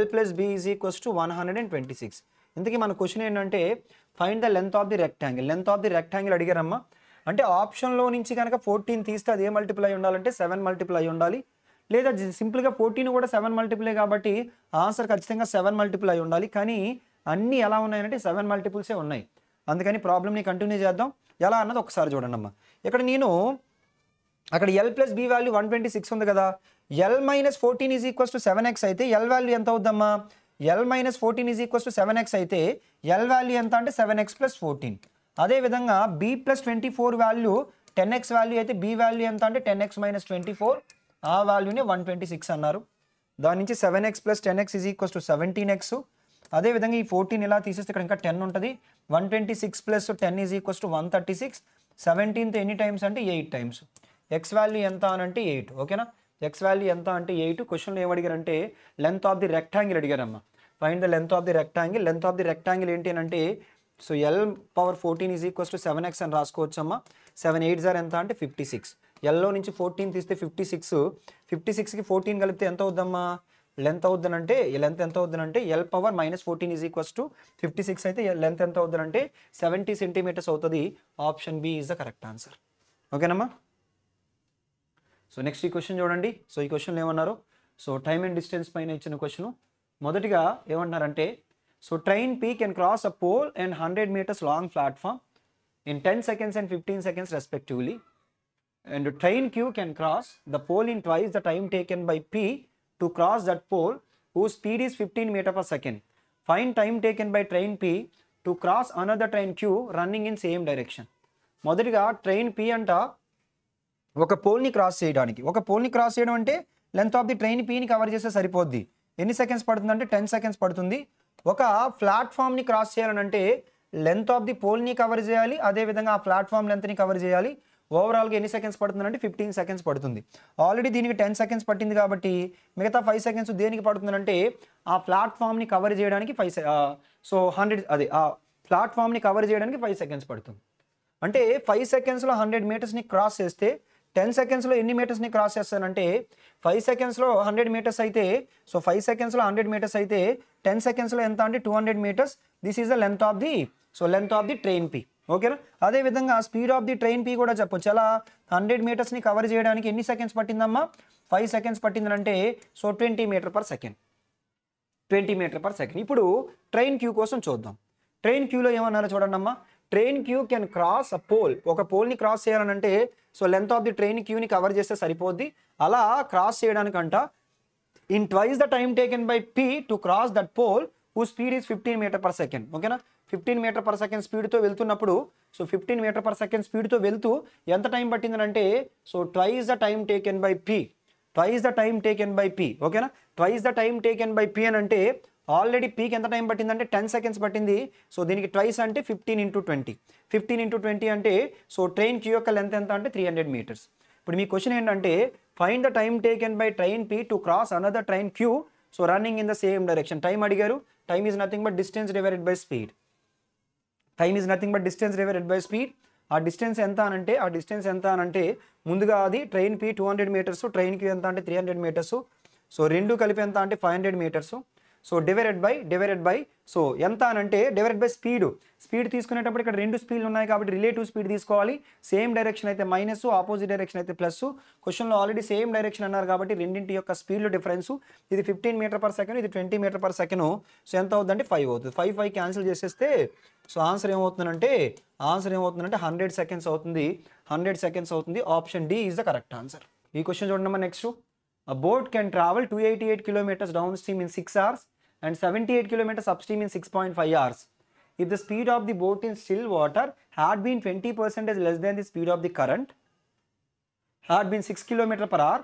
L plus B is equals to 126. ఇంతకీ మన క్వశ్చన్ ఏంటంటే find the length of the rectangle. Length of the rectangle అడిగారమ్మా. అంటే ఆప్షన్లో నుంచి కనుక 14 తీస్తే అది ఏ మల్టిపుల్ అయి ఉండాలంటే 7 మల్టిపుల్ అయి ఉండాలి. లేదా సింపుల్గా 14 కూడా 7 మల్టిపులే కాబట్టి ఆన్సర్ ఖచ్చితంగా 7 మల్టిపుల్ అయి ఉండాలి. కానీ అన్నీ ఎలా ఉన్నాయంటే 7 మల్టిపుల్సే ఉన్నాయి. అందుకని ప్రాబ్లమ్ని కంటిన్యూ చేద్దాం. ఎలా అన్నది ఒకసారి చూడండి అమ్మా. ఇక్కడ నేను అక్కడ L plus B వాల్యూ 126 ఉంది కదా. L minus 14 is equals to 7x అయితే L వాల్యూ ఎంత అవుద్దమ్మా? L minus 14 is equals to 7x అయితే L వాల్యూ ఎంత అంటే 7x plus 14. అదేవిధంగా B plus 24 value 10x value అయితే B వాల్యూ ఎంత అంటే 10x minus 24. ఆ వాల్యూని 126 అన్నారు. దాని నుంచి 7x plus 10x is equals to 17x. అదేవిధంగా ఈ 14 ఇలా తీసేస్తే ఇక్కడ ఇంకా 10 ఉంటుంది. 126 plus 10 ఈజ్ ఈక్వల్స్ టు 136. 17తో ఎన్ని టైమ్స్ అంటే 8 టైమ్స్. ఎక్స్ వాల్యూ ఎంత అని అంటే 8. ఓకేనా, ఎక్స్ వాల్యూ ఎంత అంటే 8. క్వశ్చన్లో ఏం అడిగారంటే లెంత్ ఆఫ్ ది రెక్టాంగిల్ అడిగారమ్మా. Find the length of the rectangle. Length of the rectangle ఏంటి అని అంటే so L⁴14 is equals to 7x అని రాసుకోవచ్చమ్మా. 7 8 జార్ ఎంత అంటే 56. Lలో నుంచి 14 తీస్తే 56. 56కి 14 కలిపితే ఎంత అవుద్దమ్మా? లెంత్ అవుద్దనంటే లెంత్ ఎంత అవుద్దనంటే L⁻−14 ఈజ్ ఈక్వల్స్ టు 56 అయితే లెంత్ ఎంత అవుద్దనంటే 70 సెంటీమీటర్స్ అవుతుంది. Option B is the correct answer. ఓకేనమ్మా. సో నెక్స్ట్ ఈ క్వశ్చన్ చూడండి. సో ఈ క్వశ్చన్లో ఏమన్నారు? సో టైమ్ అండ్ డిస్టెన్స్ పైన ఇచ్చిన క్వశ్చన్. మొదటిగా ఏమంటున్నారంటే so train P can cross a pole and 100 meters long platform in 10 seconds and 15 seconds respectively. And train Q can cross the pole in twice the time taken by P to cross that pole whose speed is 15 meters per second. Find time taken by train P to cross another train Q running in same direction. మొదటిగా train P అంట ఒక పోల్ని cross చేయడానికి. ఒక పోల్ని cross చేయడం అంటే length of the train Pని కవర్ చేస్తే సరిపోద్ది. ఎన్ని సెకండ్స్ పడుతుంది అంటే 10 seconds పడుతుంది. ఒక ప్లాట్ఫామ్ని క్రాస్ చేయాలంటే లెంత్ ఆఫ్ ది పోల్ని కవర్ చేయాలి, అదేవిధంగా ఆ ప్లాట్ఫామ్ లెంత్ని కవర్ చేయాలి. ఓవరాల్గా ఎన్ని సెకండ్స్ పడుతుందంటే 15 seconds పడుతుంది. ఆల్రెడీ దీనికి 10 seconds పట్టింది కాబట్టి మిగతా 5 seconds దేనికి పడుతుందంటే ఆ ప్లాట్ఫామ్ని కవర్ చేయడానికి 100 అదే ఆ ప్లాట్ఫామ్ని కవర్ చేయడానికి 5 seconds పడుతుంది. అంటే 5 secondsలో 100 metersని క్రాస్ చేస్తే 10 secondsలో ఎన్ని మీటర్స్ని క్రాస్ చేస్తానంటే 5 secondsలో 100 meters అయితే సో 5 secondsలో 100 meters అయితే 10 secondsలో ఎంత అంటే 200 meters. This is the length of the length of the train P. ఓకేనా. అదేవిధంగా speed of the train P కూడా చెప్పొచ్చు. అలా 100 metersని కవర్ చేయడానికి ఎన్ని సెకండ్స్ పట్టిందమ్మా? 5 seconds పట్టిందంటే so 20 meters per second. 20 meters per second. ఇప్పుడు ట్రైన్ Q కోసం చూద్దాం. ట్రైన్ Qలో ఏమన్నారో చూడండి అమ్మా. Train Q can cross a pole. ఒక పోల్ని క్రాస్ చేయాలనంటే so length of the train Qని కవర్ చేస్తే సరిపోద్ది. అలా క్రాస్ చేయడానికంట in twice the time taken by P to cross that pole who speed is 15 meters per second. ఓకేనా. 15 meters per second స్పీడ్తో వెళ్తున్నప్పుడు సో 15 meters per second స్పీడ్తో వెళ్తూ ఎంత టైం పట్టిందనంటే so twice the time taken by P. Twice the time taken by P. ఓకేనా. Twice the time taken by P అని అంటే ఆల్రెడీ Pకి ఎంత టైం పట్టిందంటే 10 seconds పట్టింది. సో దీనికి ట్వైస్ అంటే 15 into 20. 15 into 20 అంటే సో ట్రైన్ Q యొక్క లెంత్ ఎంత అంటే 300 meters. ఇప్పుడు మీ క్వశ్చన్ ఏంటంటే find the time taken by train P to cross another train Q so running in the same direction. Time అడిగారు. Time is nothing but distance divided by speed. Time is nothing but distance divided by speed. ఆ distance ఎంత అనంటే ముందుగా అది train P 200 meters, train Q ఎంత అంటే 300 meters. So రెండు కలిపి ఎంత అంటే 500 meters. So divided by so ఎంత అనంటే డివైడెడ్ బై స్పీడ్ తీసుకునేటప్పుడు ఇక్కడ రెండు స్పీడ్లు ఉన్నాయి కాబట్టి రిలేటివ్ స్పీడ్ తీసుకోవాలి. సేమ్ డైరెక్షన్ అయితే మైనస్, ఆపోజిట్ డైరెక్షన్ అయితే ప్లస్. క్వశ్చన్లో ఆల్రెడీ సేమ్ డైరెక్షన్ అన్నారు కాబట్టి రెండింటి యొక్క స్పీడ్లు డిఫరెన్స్. ఇది 15 meters per second, ఇది 20 meters per second. సో ఎంత అవుతుందంటే 5 అవుతుంది. 5 క్యాన్సిల్ చేసేస్తే సో ఆన్సర్ ఏమవుతుందంటే 100 seconds అవుతుంది. 100 seconds అవుతుంది. Option D is the correct answer. ఈ క్వశ్చన్ చూడండి next. A boat can travel 288 kilometers downstream in 6 hours and 78 kilometers upstream in 6.5 hours. If the speed of the boat in still water had been 20% less than the speed of the current, had been 6 kilometers per hour,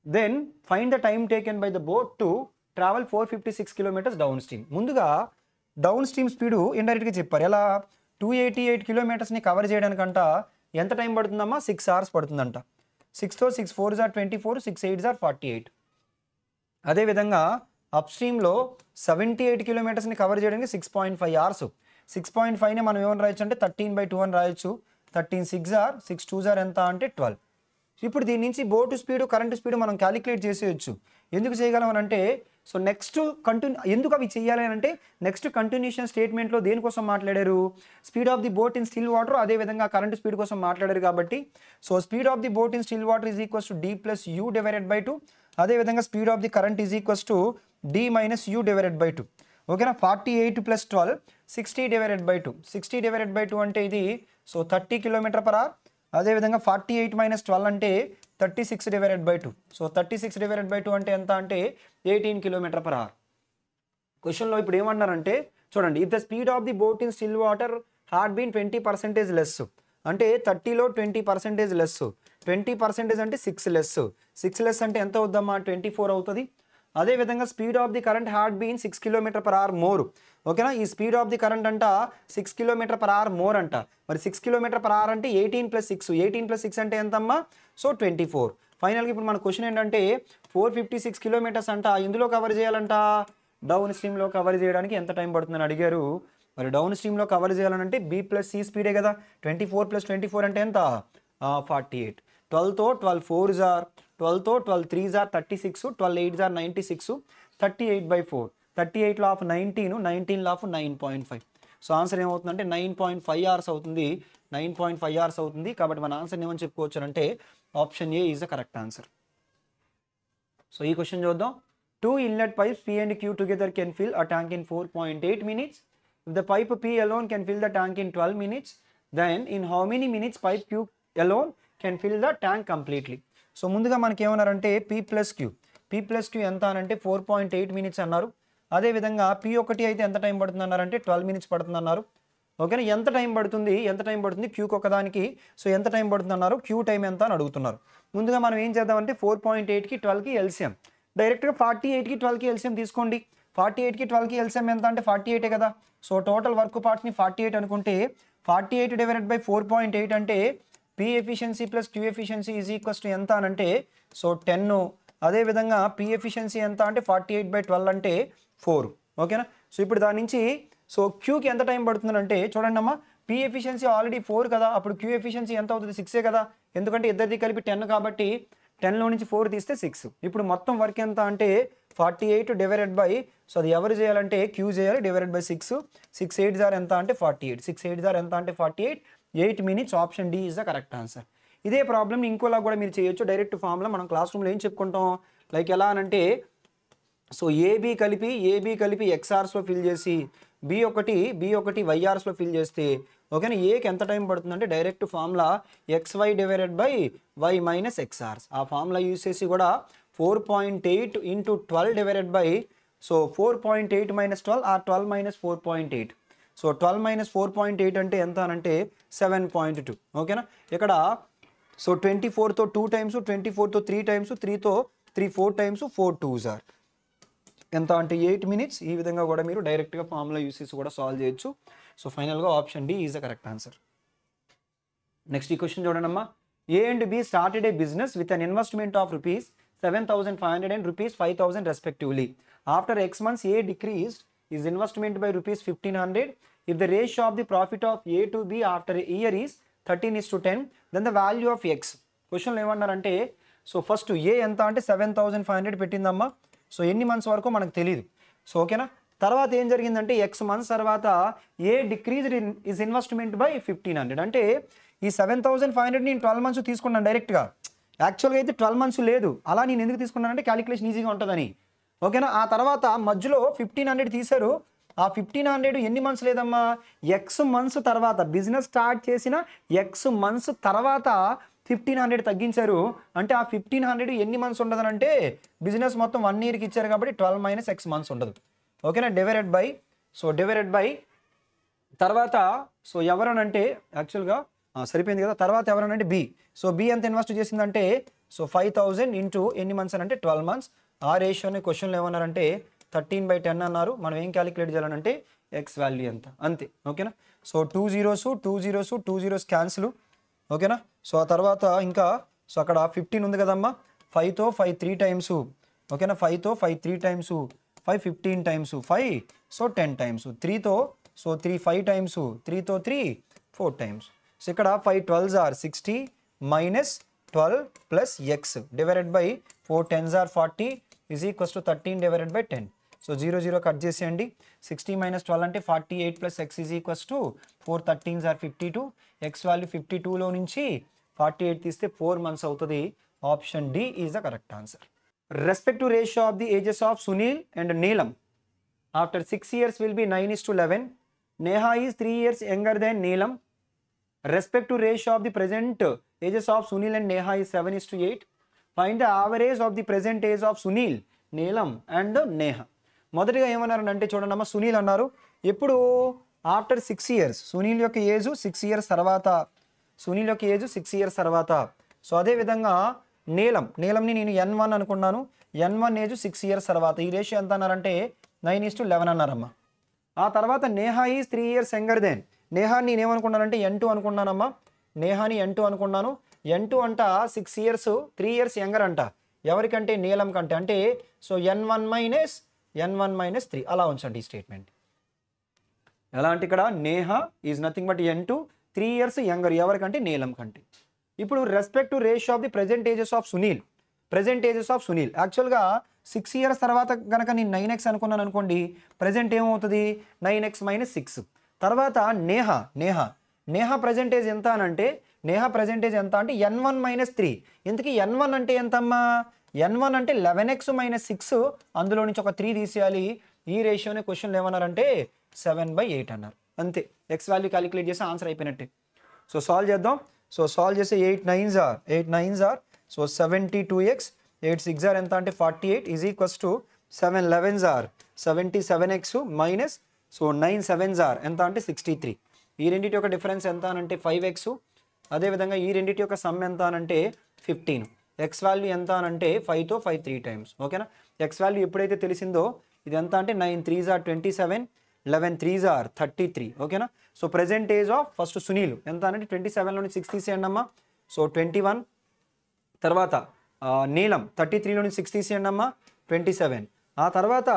then find the time taken by the boat to travel 456 kilometers downstream. ముందుగా down stream speed ఇండైరెక్ట్గా చెప్పారు. ఎలా 288 kilometersని cover చేయడానికంట ఎంత time పడుతుందమ్మా 6 hours పడుతుందంట. 6తో 6 4s are 24, 6 8s are 48. అదేవిధంగా up స్ట్రీమ్లో 78 కిలోమీటర్స్ని cover చేయడానికి 6.5 hours. 6.5ని మనం ఏమని రాయొచ్చు అంటే 13/2 అని రాయొచ్చు. 13 6 are 6 2s are ఎంత అంటే 12. ఇప్పుడు దీని నుంచి బోటు స్పీడ్ కరెంట్ స్పీడ్ మనం క్యాలిక్యులేట్ చేసేయచ్చు. ఎందుకు చేయగలం అని అంటే సో నెక్స్ట్ ఎందుకు అవి చేయాలి అని అంటే నెక్స్ట్ కంటిన్యూషన్ స్టేట్మెంట్లో దేనికోసం మాట్లాడారు, speed of the boat in still water, అదేవిధంగా కరెంట్ స్పీడ్ కోసం మాట్లాడారు. కాబట్టి so speed of the boat in still water is equals to d + u / 2. అదేవిధంగా speed of the current is equals to d - u / 2. ఓకేనా. 48 + 12 60 / 2. 60 / 2 అంటే ఇది so 30 km/h. అదేవిధంగా 48 - 12 అంటే 36 / 2. సో 36 / 2 అంటే ఎంత అంటే 18 km/h. క్వశ్చన్లో ఇప్పుడు ఏమన్నారంటే చూడండి, if the speed of the boat in still water had been 20% less, అంటే 30లో 20% లెస్, 20% అంటే 6 లెస్, 6 లెస్ అంటే ఎంత అవుద్దమ్మా 24 అవుతుంది. అదేవిధంగా speed of the current had been 6 km/h more. ఓకేనా. ఈ స్పీడ్ ఆఫ్ ది కరెంట్ అంట 6 km/h మోర్ అంట. మరి 6 km/h అంటే 18 + 6, 18 + 6 అంటే ఎంతమ్మా సో 24. ఫైనల్గా ఇప్పుడు మన క్వశ్చన్ ఏంటంటే 456 kilometers అంట ఇందులో కవర్ చేయాలంట, డౌన్ స్ట్రీమ్లో కవర్ చేయడానికి ఎంత టైం పడుతుందని అడిగారు. మరి డౌన్ స్ట్రీమ్లో కవర్ చేయాలంటే B + C స్పీడే కదా. 24 + 24 అంటే ఎంత 48. 12తో 12 4s are 12తో 12 3s are 36, 12 8s are 96, 38/4. 38లో ఆఫ్ 19, 19లో ఆఫ్ 9.5. సో ఆన్సర్ ఏమవుతుందంటే 9.5 hours అవుతుంది. 9.5 hours అవుతుంది. కాబట్టి మన ఆన్సర్ ఏమని చెప్పుకోవచ్చు అంటే option A is the correct answer. So ఈ క్వశ్చన్ చూద్దాం. 2 inlet pipes P and Q together can fill a tank in 4.8 minutes. If the pipe P alone can fill the tank in 12 minutes, then in how many minutes pipe Q alone can fill the tank completely? So ముందుగా మనకి ఏమన్నారంటే P + Q ఎంత అని అంటే 4.8 minutes అన్నారు. అదేవిధంగా P1 అయితే ఎంత టైం పడుతుంది అన్నారంటే 12 minutes పడుతుంది అన్నారు. ఓకేనా. ఎంత టైం పడుతుంది Qకి ఒకదానికి, సో ఎంత టైం పడుతుంది అన్నారు, Q టైం ఎంత అని అడుగుతున్నారు. ముందుగా మనం ఏం చేద్దామంటే 4.8కి 12కి LCM, డైరెక్ట్గా 48కి 12కి LCM తీసుకోండి. 48కి 12కి LCM ఎంత అంటే 48 కదా. సో టోటల్ వర్క్ పార్ట్స్ని 48 అనుకుంటే 48 / 4.8 అంటే P efficiency + Q efficiency is equals to ఎంత అని అంటే సో 10. అదేవిధంగా P ఎఫిషియన్సీ ఎంత అంటే 48/12 అంటే 4. ఓకేనా. సో ఇప్పుడు దాని నుంచి సో Qకి ఎంత టైం పడుతుంది అంటే చూడండి అమ్మా, P ఎఫిషియన్సీ ఆల్రెడీ 4 కదా, అప్పుడు Q ఎఫిషియన్సీ ఎంత అవుతుంది 6 కదా, ఎందుకంటే ఇద్దరిది కలిపి 10 కాబట్టి 10లో నుంచి 4 తీస్తే 6. ఇప్పుడు మొత్తం వర్క్ ఎంత అంటే 48 సో అది ఎవరు చేయాలంటే Q చేయాలి /6. 6 8s are ఎంత అంటే 48. 6 8s are ఎంత అంటే 48. 8 minutes. Option D is the correct answer. ఇదే ప్రాబ్లమ్ని ఇంకోలా కూడా మీరు చేయొచ్చు. డైరెక్ట్ ఫామ్లో మనం క్లాస్ రూమ్లో ఏం చెప్పుకుంటాం, లైక్ ఎలా అనంటే సో ఏబీ కలిపి XRస్లో ఫిల్ చేసి B1 YRస్లో ఫిల్ చేస్తే ఓకేనా ఏకి ఎంత టైం పడుతుందంటే direct formula XY / Y - XR. ఆ ఫార్ములా యూజ్ చేసి కూడా 4.8 × 12 సో 4.8 - 12 ఆర్ 12 - 4.8. సో 12 - 4.8 అంటే ఎంత అనంటే 7.2. ఓకేనా. ఇక్కడ so 24తో 2 times, 24తో 3 times, 3తో 3 4 times, 4 2s are ఎంత అంటే 8 minutes. ఈ విధంగా కూడా మీరు డైరెక్ట్గా ఫార్ములా యూస్ చేసి కూడా సాల్వ్ చేయొచ్చు. సో ఫైనల్గా option D is the correct answer. Next ఈ క్వశ్చన్ చూడండి అమ్మా. A and B started a business with an investment of ₹7,500 and ₹5,000 respectively. After X months, A decreased his investment by ₹1,500. If the ratio of the profit of A to B after a year is 13:10, then the value of X. క్వశ్చన్లో ఏమన్నారంటే so first ఏ ఎంత అంటే 7,500 పెట్టిందమ్మా. So ఎన్ని months వరకు మనకు తెలియదు. So ఓకేనా. తర్వాత ఏం జరిగిందంటే X months తర్వాత ఏ డిక్రీజ్డ్ ఇస్ ఇన్వెస్ట్మెంట్ బై 1,500. అంటే ఈ 7,500 నేను 12 months తీసుకున్నాను డైరెక్ట్గా. యాక్చువల్గా అయితే 12 months లేదు. అలా నేను ఎందుకు తీసుకున్నానంటే క్యాలిక్యులేషన్ ఈజీగా ఉంటుందని. ఓకేనా. ఆ తర్వాత మధ్యలో 1,500 తీశారు. ఆ 1,500 ఎన్ని మంత్స్ లేదమ్మా X months తర్వాత, బిజినెస్ స్టార్ట్ చేసిన X months తర్వాత 1,500 తగ్గించారు. అంటే ఆ 1,500 ఎన్ని మంత్స్ ఉండదు అంటే బిజినెస్ మొత్తం 1 yearకి ఇచ్చారు కాబట్టి 12 - X months ఉండదు. ఓకేనా. డివైడెడ్ బై తర్వాత సో ఎవరనంటే యాక్చువల్గా సరిపోయింది కదా. తర్వాత ఎవరనంటే బి. సో బి ఎంత ఇన్వెస్ట్ చేసిందంటే సో 5,000 ఇంటూ ఎన్ని మంత్స్ అంటే 12 months. ఆ రేషియోని క్వశ్చన్లో ఏమన్నారంటే 13/10 అన్నారు. మనం ఏం క్యాలిక్యులేట్ చేయాలంటే ఎక్స్ వాల్యూ ఎంత, అంతే. ఓకేనా. So 2 zeros cancel. ఓకేనా. సో ఆ తర్వాత ఇంకా సో అక్కడ 15 ఉంది కదమ్మా, 5తో 5 3 టైమ్స్, ఓకేనా. 5తో 5 3 టైమ్స్, 5 15 టైమ్స్, 5 సో 10 టైమ్స్, 3తో సో 3 5 టైమ్స్, 3తో 3 4 టైమ్స్. సో ఇక్కడ 5 12s are 60 minus 12 plus x divided by 4 10s are 40 is equals to 13 divided by 10. So 0 0 cut చేసేయండి. 60 minus 12 అంటే 48 plus x is equals to 4 13s are 52. x value 52లో నుంచి 48 తీస్తే 4 months అవుతుంది. Option D is the correct answer. Respective ratio of the ages of Sunil and Neelam after 6 years will be 9:11. Neha is 3 years younger than Neelam. Respective ratio of the present ages of Sunil and Neha is 7:8. Find the average of the present age of Sunil, Neelam and Neha. మొదటిగా ఏమన్నారు అంటే చూడండి అమ్మ, సునీల్ అన్నారు ఎప్పుడు after 6 years, Sunil యొక్క age 6 years తర్వాత, సునీల్ యొక్క ఏజ్ 6 years తర్వాత. సో అదేవిధంగా నీలంని నేను N1 అనుకున్నాను, N1 ఏజ్ 6 years తర్వాత. ఈ రేషియో ఎంత అన్నారంటే 9:11 అన్నారమ్మా. ఆ తర్వాత Neha is 3 years younger than, నేహాని నేనేమనుకున్నానంటే N2 అనుకున్నానమ్మా, నేహాని N2 అనుకున్నాను. N2 అంట 6 years 3 years యంగర్ అంట, ఎవరికంటే నీలం కంటే. అంటే సో N1 మైనస్ 3 అలా ఉంచండి ఈ స్టేట్మెంట్. ఎలా అంటే ఇక్కడ Neha is nothing but N2 3 years younger, ఎవరికంటే నీలం కంటే. ఇప్పుడు respect to ratio of the present ages of Sunil, present ages of Sunil యాక్చువల్గా 6 years తర్వాత కనుక నేను 9x అనుకున్నాను అనుకోండి, ప్రజెంట్ ఏమవుతుంది 9x మైనస్ 6. తర్వాత నేహా ప్రజెంటేజ్ ఎంత అని అంటే, నేహా ప్రజెంటేజ్ ఎంత అంటే N1 మైనస్ 3. ఇంతకీ N1 అంటే ఎంతమ్మా, N1 అంటే 11x మైనస్ 6, అందులో నుంచి ఒక 3 తీసేయాలి. ఈ రేషియోని క్వశ్చన్లు ఏమన్నారంటే 7/8 అన్నారు. అంతే, ఎక్స్ వాల్యూ క్యాలిక్యులేట్ చేసి ఆన్సర్ అయిపోయినట్టే. సో సాల్వ్ చేద్దాం. సో సాల్వ్ చేస్తే 8 9s are so 72x, 8 6 are ఎంత అంటే 48 is equals to 7 11s are 77x minus so 9 7s are ఎంత అంటే 63. ఈ రెండింటి యొక్క డిఫరెన్స్ ఎంత అనంటే 5x. అదేవిధంగా ఈ రెండింటి యొక్క సమ్ ఎంత అనంటే 15. ఎక్స్ వాల్యూ ఎంత అనంటే 5తో 5 3 టైమ్స్. ఓకేనా. ఎక్స్ వాల్యూ ఎప్పుడైతే తెలిసిందో ఇది ఎంత అంటే 9 3s are 27, 11 3s are 33. ఓకేనా. So present age of first Sunil ఎంత అంటే 27లో 6 తీసేయండి అమ్మా, సో 21. తర్వాత నీలం 33లో 6 తీసేయండి అమ్మా, 27. ఆ తర్వాత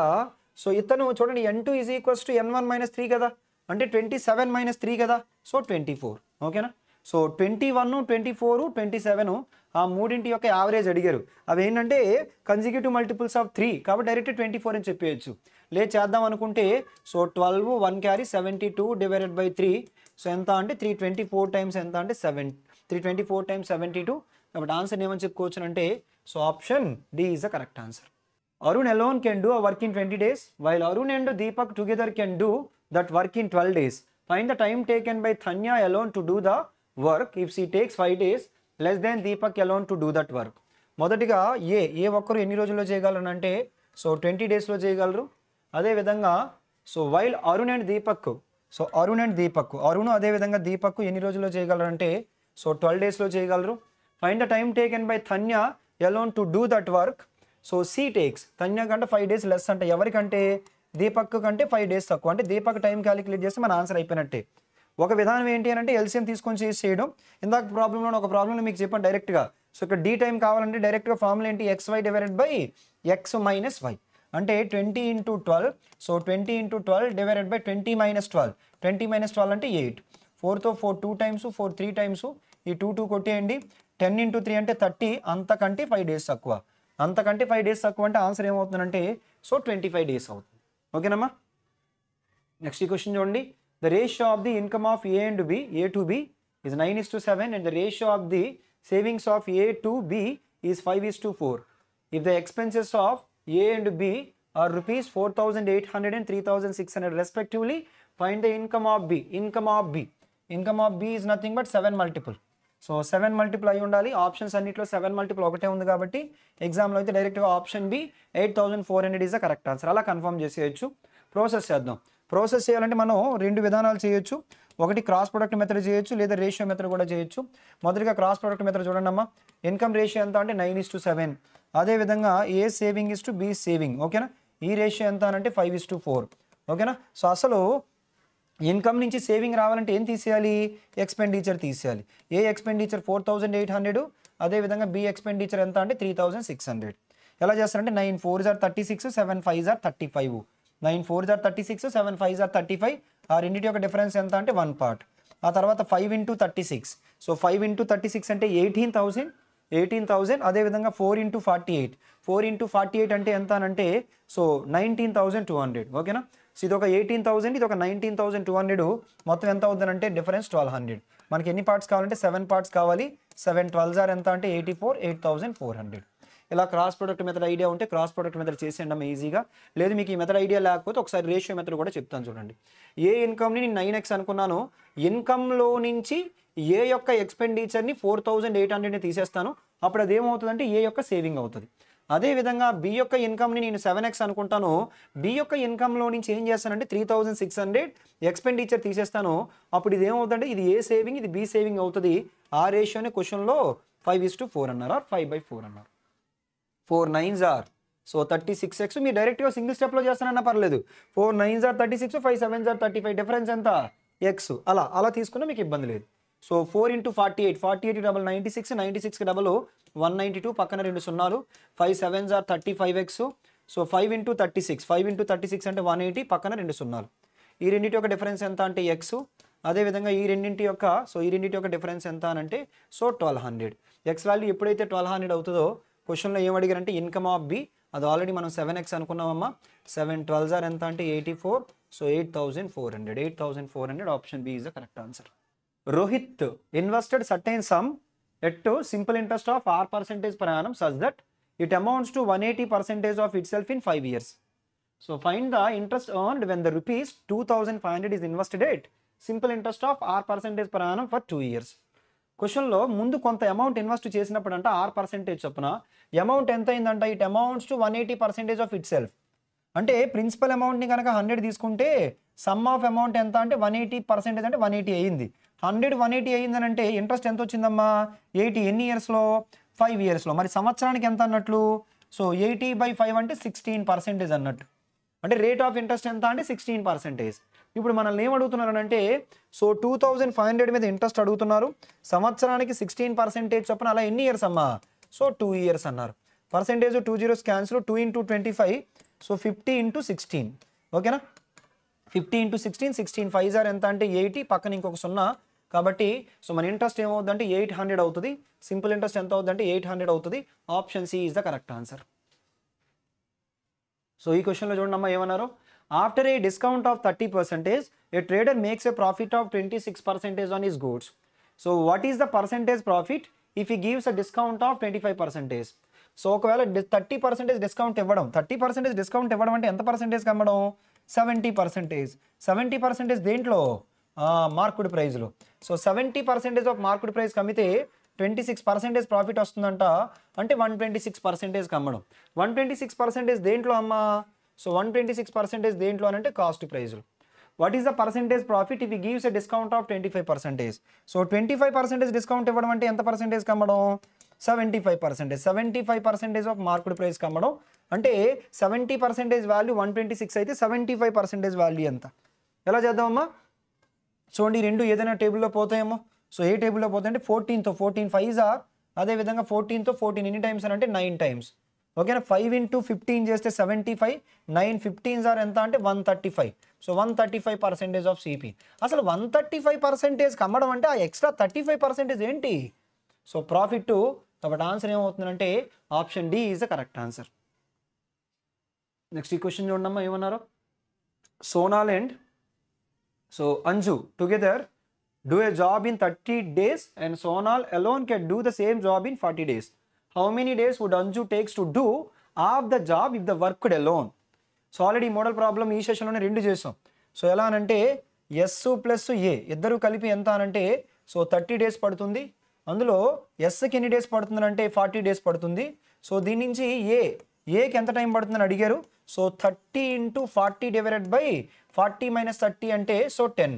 సో ఇతను చూడండి N2 is equals to N1 minus 3 కదా, అంటే 27 మైనస్ 3 కదా, సో 24. ఓకేనా. సో 21 24 27 ఆ మూడింటి యొక్క యావరేజ్ అడిగారు. అవి ఏంటంటే కన్సిక్యూటివ్ మల్టిపుల్స్ ఆఫ్ 3 కాబట్టి డైరెక్ట్ 24 అని చెప్పేయచ్చు. లేదు చేద్దాం అనుకుంటే so 12 1 carry 72 divided by 3. So ఎంత అంటే 324 టైమ్స్ ఎంత అంటే 324 టైమ్స్ 72. కాబట్టి ఆన్సర్ ఏమని చెప్పుకోవచ్చు అంటే so option D is the correct answer. Arun alone can do a work in 20 days, while Arun and Deepak together can do that work in 12 days. Find the time taken by Thanya alone to do the work if she takes 5 days less than Deepak alone to do that work. మొదటిగా ఏ ఒక్కరు ఎన్ని రోజుల్లో చేయగలరు అంటే so 20 daysలో చేయగలరు. అదేవిధంగా so while Arun and Deepak, so Arun అదేవిధంగా దీపక్ ఎన్ని రోజుల్లో చేయగలరు అంటే సో 12 daysలో చేయగలరు. Find the time taken by Tanya alone to do that work. So C takes Tanya కంటే 5 days లెస్ అంటే ఎవరికంటే దీపక్ కంటే 5 days తక్కువ, అంటే దీపక్ టైం క్యాలిక్యులేట్ చేస్తే మన ఆన్సర్ అయిపోయినట్టే. ఒక విధానం ఏంటి అని అంటే ఎల్సిఎం తీసుకొని చేయడం. ఇందాక ప్రాబ్లంలో ఒక ప్రాబ్లంలో మీకు చెప్పాను డైరెక్ట్గా. సో ఇక్కడ డి టైం కావాలంటే డైరెక్ట్గా ఫార్ములా ఏంటి, XY divided by X minus Y అంటే 20 into 12. So 20 into 12 divided by 20 minus 12. 20 minus 12 అంటే 8. 4తో 4 2 times, 4 3 times, ఈ 2 కొట్టేయండి. 10 into 3 అంటే 30, అంతకంటే 5 days తక్కువ. అంతకంటే 5 days తక్కువ అంటే ఆన్సర్ ఏమవుతుందంటే సో 25 days అవుతుంది. ఓకేనమ్మా. నెక్స్ట్ క్వశ్చన్ చూడండి. The ratio of the income of A to B is 9:7 and the ratio of the savings of A to B is 5:4. If the expenses of A and B are rupees 4,800 and 3,600 respectively, find the income of B. Income of B is nothing but 7 multiple. So 7 multiple అయి ఉండాలి. Options అన్నింటిలో 7 multiple ఒకటే ఉంది కాబట్టి ఎగ్జామ్లో అయితే డైరెక్ట్గా option B 8,400 is the correct answer. అలా కన్ఫర్మ్ చేసేయచ్చు. ప్రాసెస్ చేద్దాం. ప్రాసెస్ చేయాలంటే మనం 2 విధానాలు చేయొచ్చు. ఒకటి క్రాస్ ప్రొడక్ట్ మెథడ్ చేయొచ్చు, లేదా రేషియో మెథడ్ కూడా చేయొచ్చు. మొదటిగా క్రాస్ ప్రొడక్ట్ మెథడ్ చూడండి అమ్మా. ఇన్కమ్ రేషియో ఎంత అంటే 9:7. అదేవిధంగా A saving is to B saving. ఓకేనా. ఈ రేషియో ఎంత అంటే 5:4. ఓకేనా. సో అసలు ఇన్కమ్ నుంచి సేవింగ్ రావాలంటే ఏం తీసేయాలి? ఎక్స్పెండిచర్ తీసేయాలి. ఏ ఎక్స్పెండిచర్ 4800, అదేవిధంగా బి ఎక్స్పెండిచర్ ఎంత అంటే 3600. ఎలా చేస్తారంటే 9 4s are 36, 7 5s are 35. 9 4s are 36, 7 5s are 35. ఆ రెండింటి యొక్క డిఫరెన్స్ ఎంత అంటే 1 పార్ట్. ఆ తర్వాత 5 into 36. సో 5 into 36 అంటే 18,000. అదేవిధంగా 4 into 48. 4 into 48 అంటే ఎంత అంటే సో 19,200. ఓకేనా? సో ఇది ఒక 18,000, ఇది ఒక 19,200. మొత్తం ఎంత అవుతుందంటే డిఫరెన్స్ 1200. మనకి ఎన్ని పార్ట్స్ కావాలంటే 7 పార్ట్స్ కావాలి. 7 12s are ఎంత అంటే 84, 8,400. ఇలా క్రాస్ ప్రొడక్ట్ మెథడ్ ఐడియా ఉంటే క్రాస్ ప్రొడక్ట్ మెథడ్ చేసేయండి ఈజీగా. లేదు మీకు ఈ మెథడ్ ఐడియా లేకపోతే ఒకసారి రేషియో మెథడ్ కూడా చెప్తాను చూడండి. ఏ ఇన్కమ్ని నేను 9x అనుకున్నాను, ఇన్కమ్లో నుంచి ఏ యొక్క ఎక్స్పెండిచర్ని 4,800ని తీసేస్తాను. అప్పుడు అది ఏమవుతుందంటే ఏ యొక్క సేవింగ్ అవుతుంది. అదేవిధంగా బి యొక్క ఇన్కమ్ని నేను 7x అనుకుంటాను, బి యొక్క ఇన్కమ్లో నుంచి ఏం చేస్తానంటే 3,600 ఎక్స్పెండిచర్ తీసేస్తాను. అప్పుడు ఇది ఏమవుతుందంటే ఇది ఏ సేవింగ్, ఇది బి సేవింగ్ అవుతుంది. ఆ రేషియోని క్వశ్చన్లో 5:4 అన్నారు, 5/4 అన్నారు. 4 9s are సో 36x. మీరు డైరెక్ట్గా సింగిల్ స్టెప్లో చేస్తానన్నా పర్లేదు. 4 9s are 36, 5 7s are 35. Difference ఎంత? x. అలా తీసుకున్నా మీకు ఇబ్బంది లేదు. సో 4 into 48, 48 డబల్ 96, 96 డబల్ 192, పక్కన 2 సున్నాలు. 5 7s are 35x. So 5 into 36, 5 into 36 అంటే 180, పక్కన 2 సున్నాలు. ఈ రెండింటి యొక్క డిఫరెన్స్ ఎంత అంటే x. అదేవిధంగా ఈ రెండింటి యొక్క డిఫరెన్స్ ఎంత అని అంటే సో 1200. x వాల్యూ ఎప్పుడైతే 1200 అవుతుందో క్వశ్చన్లో ఏం అడిగారంటే ఇన్కమ్ ఆఫ్ బి, అది ఆల్రెడీ మనం 7x అనుకున్నామమ్మా. 7 12s are ఎంత అంటే 84, so 8,400. Option B is the correct answer. Rohit invested certain sum at simple interest of R% per annum such that it amounts to 180% of itself in 5 years. So find the interest earned when the rupees 2,500 is invested at simple interest of R% per annum for 2 years. క్వశ్చన్లో ముందు కొంత amount invest చేసినప్పుడు అంటే R% చొప్పున amount ఎంత అయిందంట? It amounts to 180% of it self. అంటే principal అమౌంట్ని కనుక 100 తీసుకుంటే సమ్ ఆఫ్ అమౌంట్ ఎంత అంటే 180% అంటే 180 అయ్యింది. 100 180 అయ్యిందని అంటే ఇంట్రెస్ట్ ఎంత వచ్చిందమ్మా? 80. ఎన్ని ఇయర్స్లో? 5 ఇయర్స్లో. మరి సంవత్సరానికి ఎంత అన్నట్లు? సో 80/5 అంటే 16% అన్నట్టు. అంటే రేట్ ఆఫ్ ఇంట్రెస్ట్ ఎంత అంటే 16%. ఇప్పుడు మనల్ని ఏం అడుగుతున్నారు అంటే సో 2,500 మీద ఇంట్రెస్ట్ అడుగుతున్నారు, సంవత్సరానికి 16% చొప్పున. అలా ఎన్ని ఇయర్స్ అమ్మా? సో 2 ఇయర్స్ అన్నారు. Percentage 2 zeros cancel. 2 into 25, so 50 into 16. ఓకేనా? 50 into 16, 16 5s are ఎంత అంటే 80, పక్కన ఇంకొక 0. కాబట్టి సో మన ఇంట్రెస్ట్ ఏమవుతుందంటే 800 అవుతుంది. సింపుల్ ఇంట్రెస్ట్ ఎంత అవుతుందంటే 800 అవుతుంది. Option C is the correct answer. So ఈ క్వశ్చన్లో చూడండి అమ్మా ఏమన్నారు? After a discount of 30%, a trader makes a profit of 26% on his goods. So what is the percentage profit if he gives a discount of 25%? So ఒకవేళ 30% discount ఇవ్వడం, 30% discount ఇవ్వడం అంటే ఎంత పర్సెంటేజ్కి అమ్మడం? 70%. 70% దేంట్లో? మార్కెట్ ప్రైస్లో. సో 70% ఆఫ్ మార్కెట్ ప్రైస్కి అమ్మితే 26% ప్రాఫిట్ వస్తుందంట. అంటే 126%కి అమ్మడం. 126% దేంట్లో అమ్మా? సో 126% దేంట్లో అని అంటే కాస్ట్ ప్రైస్లో. What is the percentage profit if he gives a discount of 25%? So 25% discount ఇవ్వడం అంటే ఎంత పర్సెంటేజ్కి అమ్మడం? 75%. 75% ఆఫ్ మార్కెట్ ప్రైస్కి అమ్మడం. అంటే 70% వాల్యూ 126 అయితే 75% వాల్యూ ఎంత? ఎలా చేద్దామమ్మా? చూడండి రెండు ఏదైనా టేబుల్లో పోతాయేమో. సో ఏ టేబుల్లో పోతాయంటే 14తో 14 5s are, అదేవిధంగా 14తో 14 ఎన్ని టైమ్స్ అని అంటే 9 times. ఓకేనా? 5 into 15 చేస్తే 75, 9 15s are ఎంత అంటే 135. So 135% of CP. అసలు 135% అమ్మడం అంటే ఆ ఎక్స్ట్రా 35% ఏంటి? So profit. కాబట్టి ఆన్సర్ ఏమవుతుందంటే option D is the correct answer. Next ఈ క్వశ్చన్ చూడమ్మా ఏమన్నారో. Sonal and so Anju together do a job in 30 days and Sonal alone can do the same job in 40 days. How many days would Anju takes to do half the job if the worked alone? So already model problem ఈ సెషన్లోనే రెండు చేసాం. So ఎలా అనంటే S plus ఏ ఇద్దరు కలిపి ఎంత అనంటే so 30 days పడుతుంది. అందులో ఎస్కి ఎన్ని డేస్ పడుతుంది అంటే 40 days పడుతుంది. సో దీని నుంచి ఏకి ఎంత టైం పడుతుందని అడిగారు. So 30 into 40 divided by 40 minus 30 అంటే సో 10.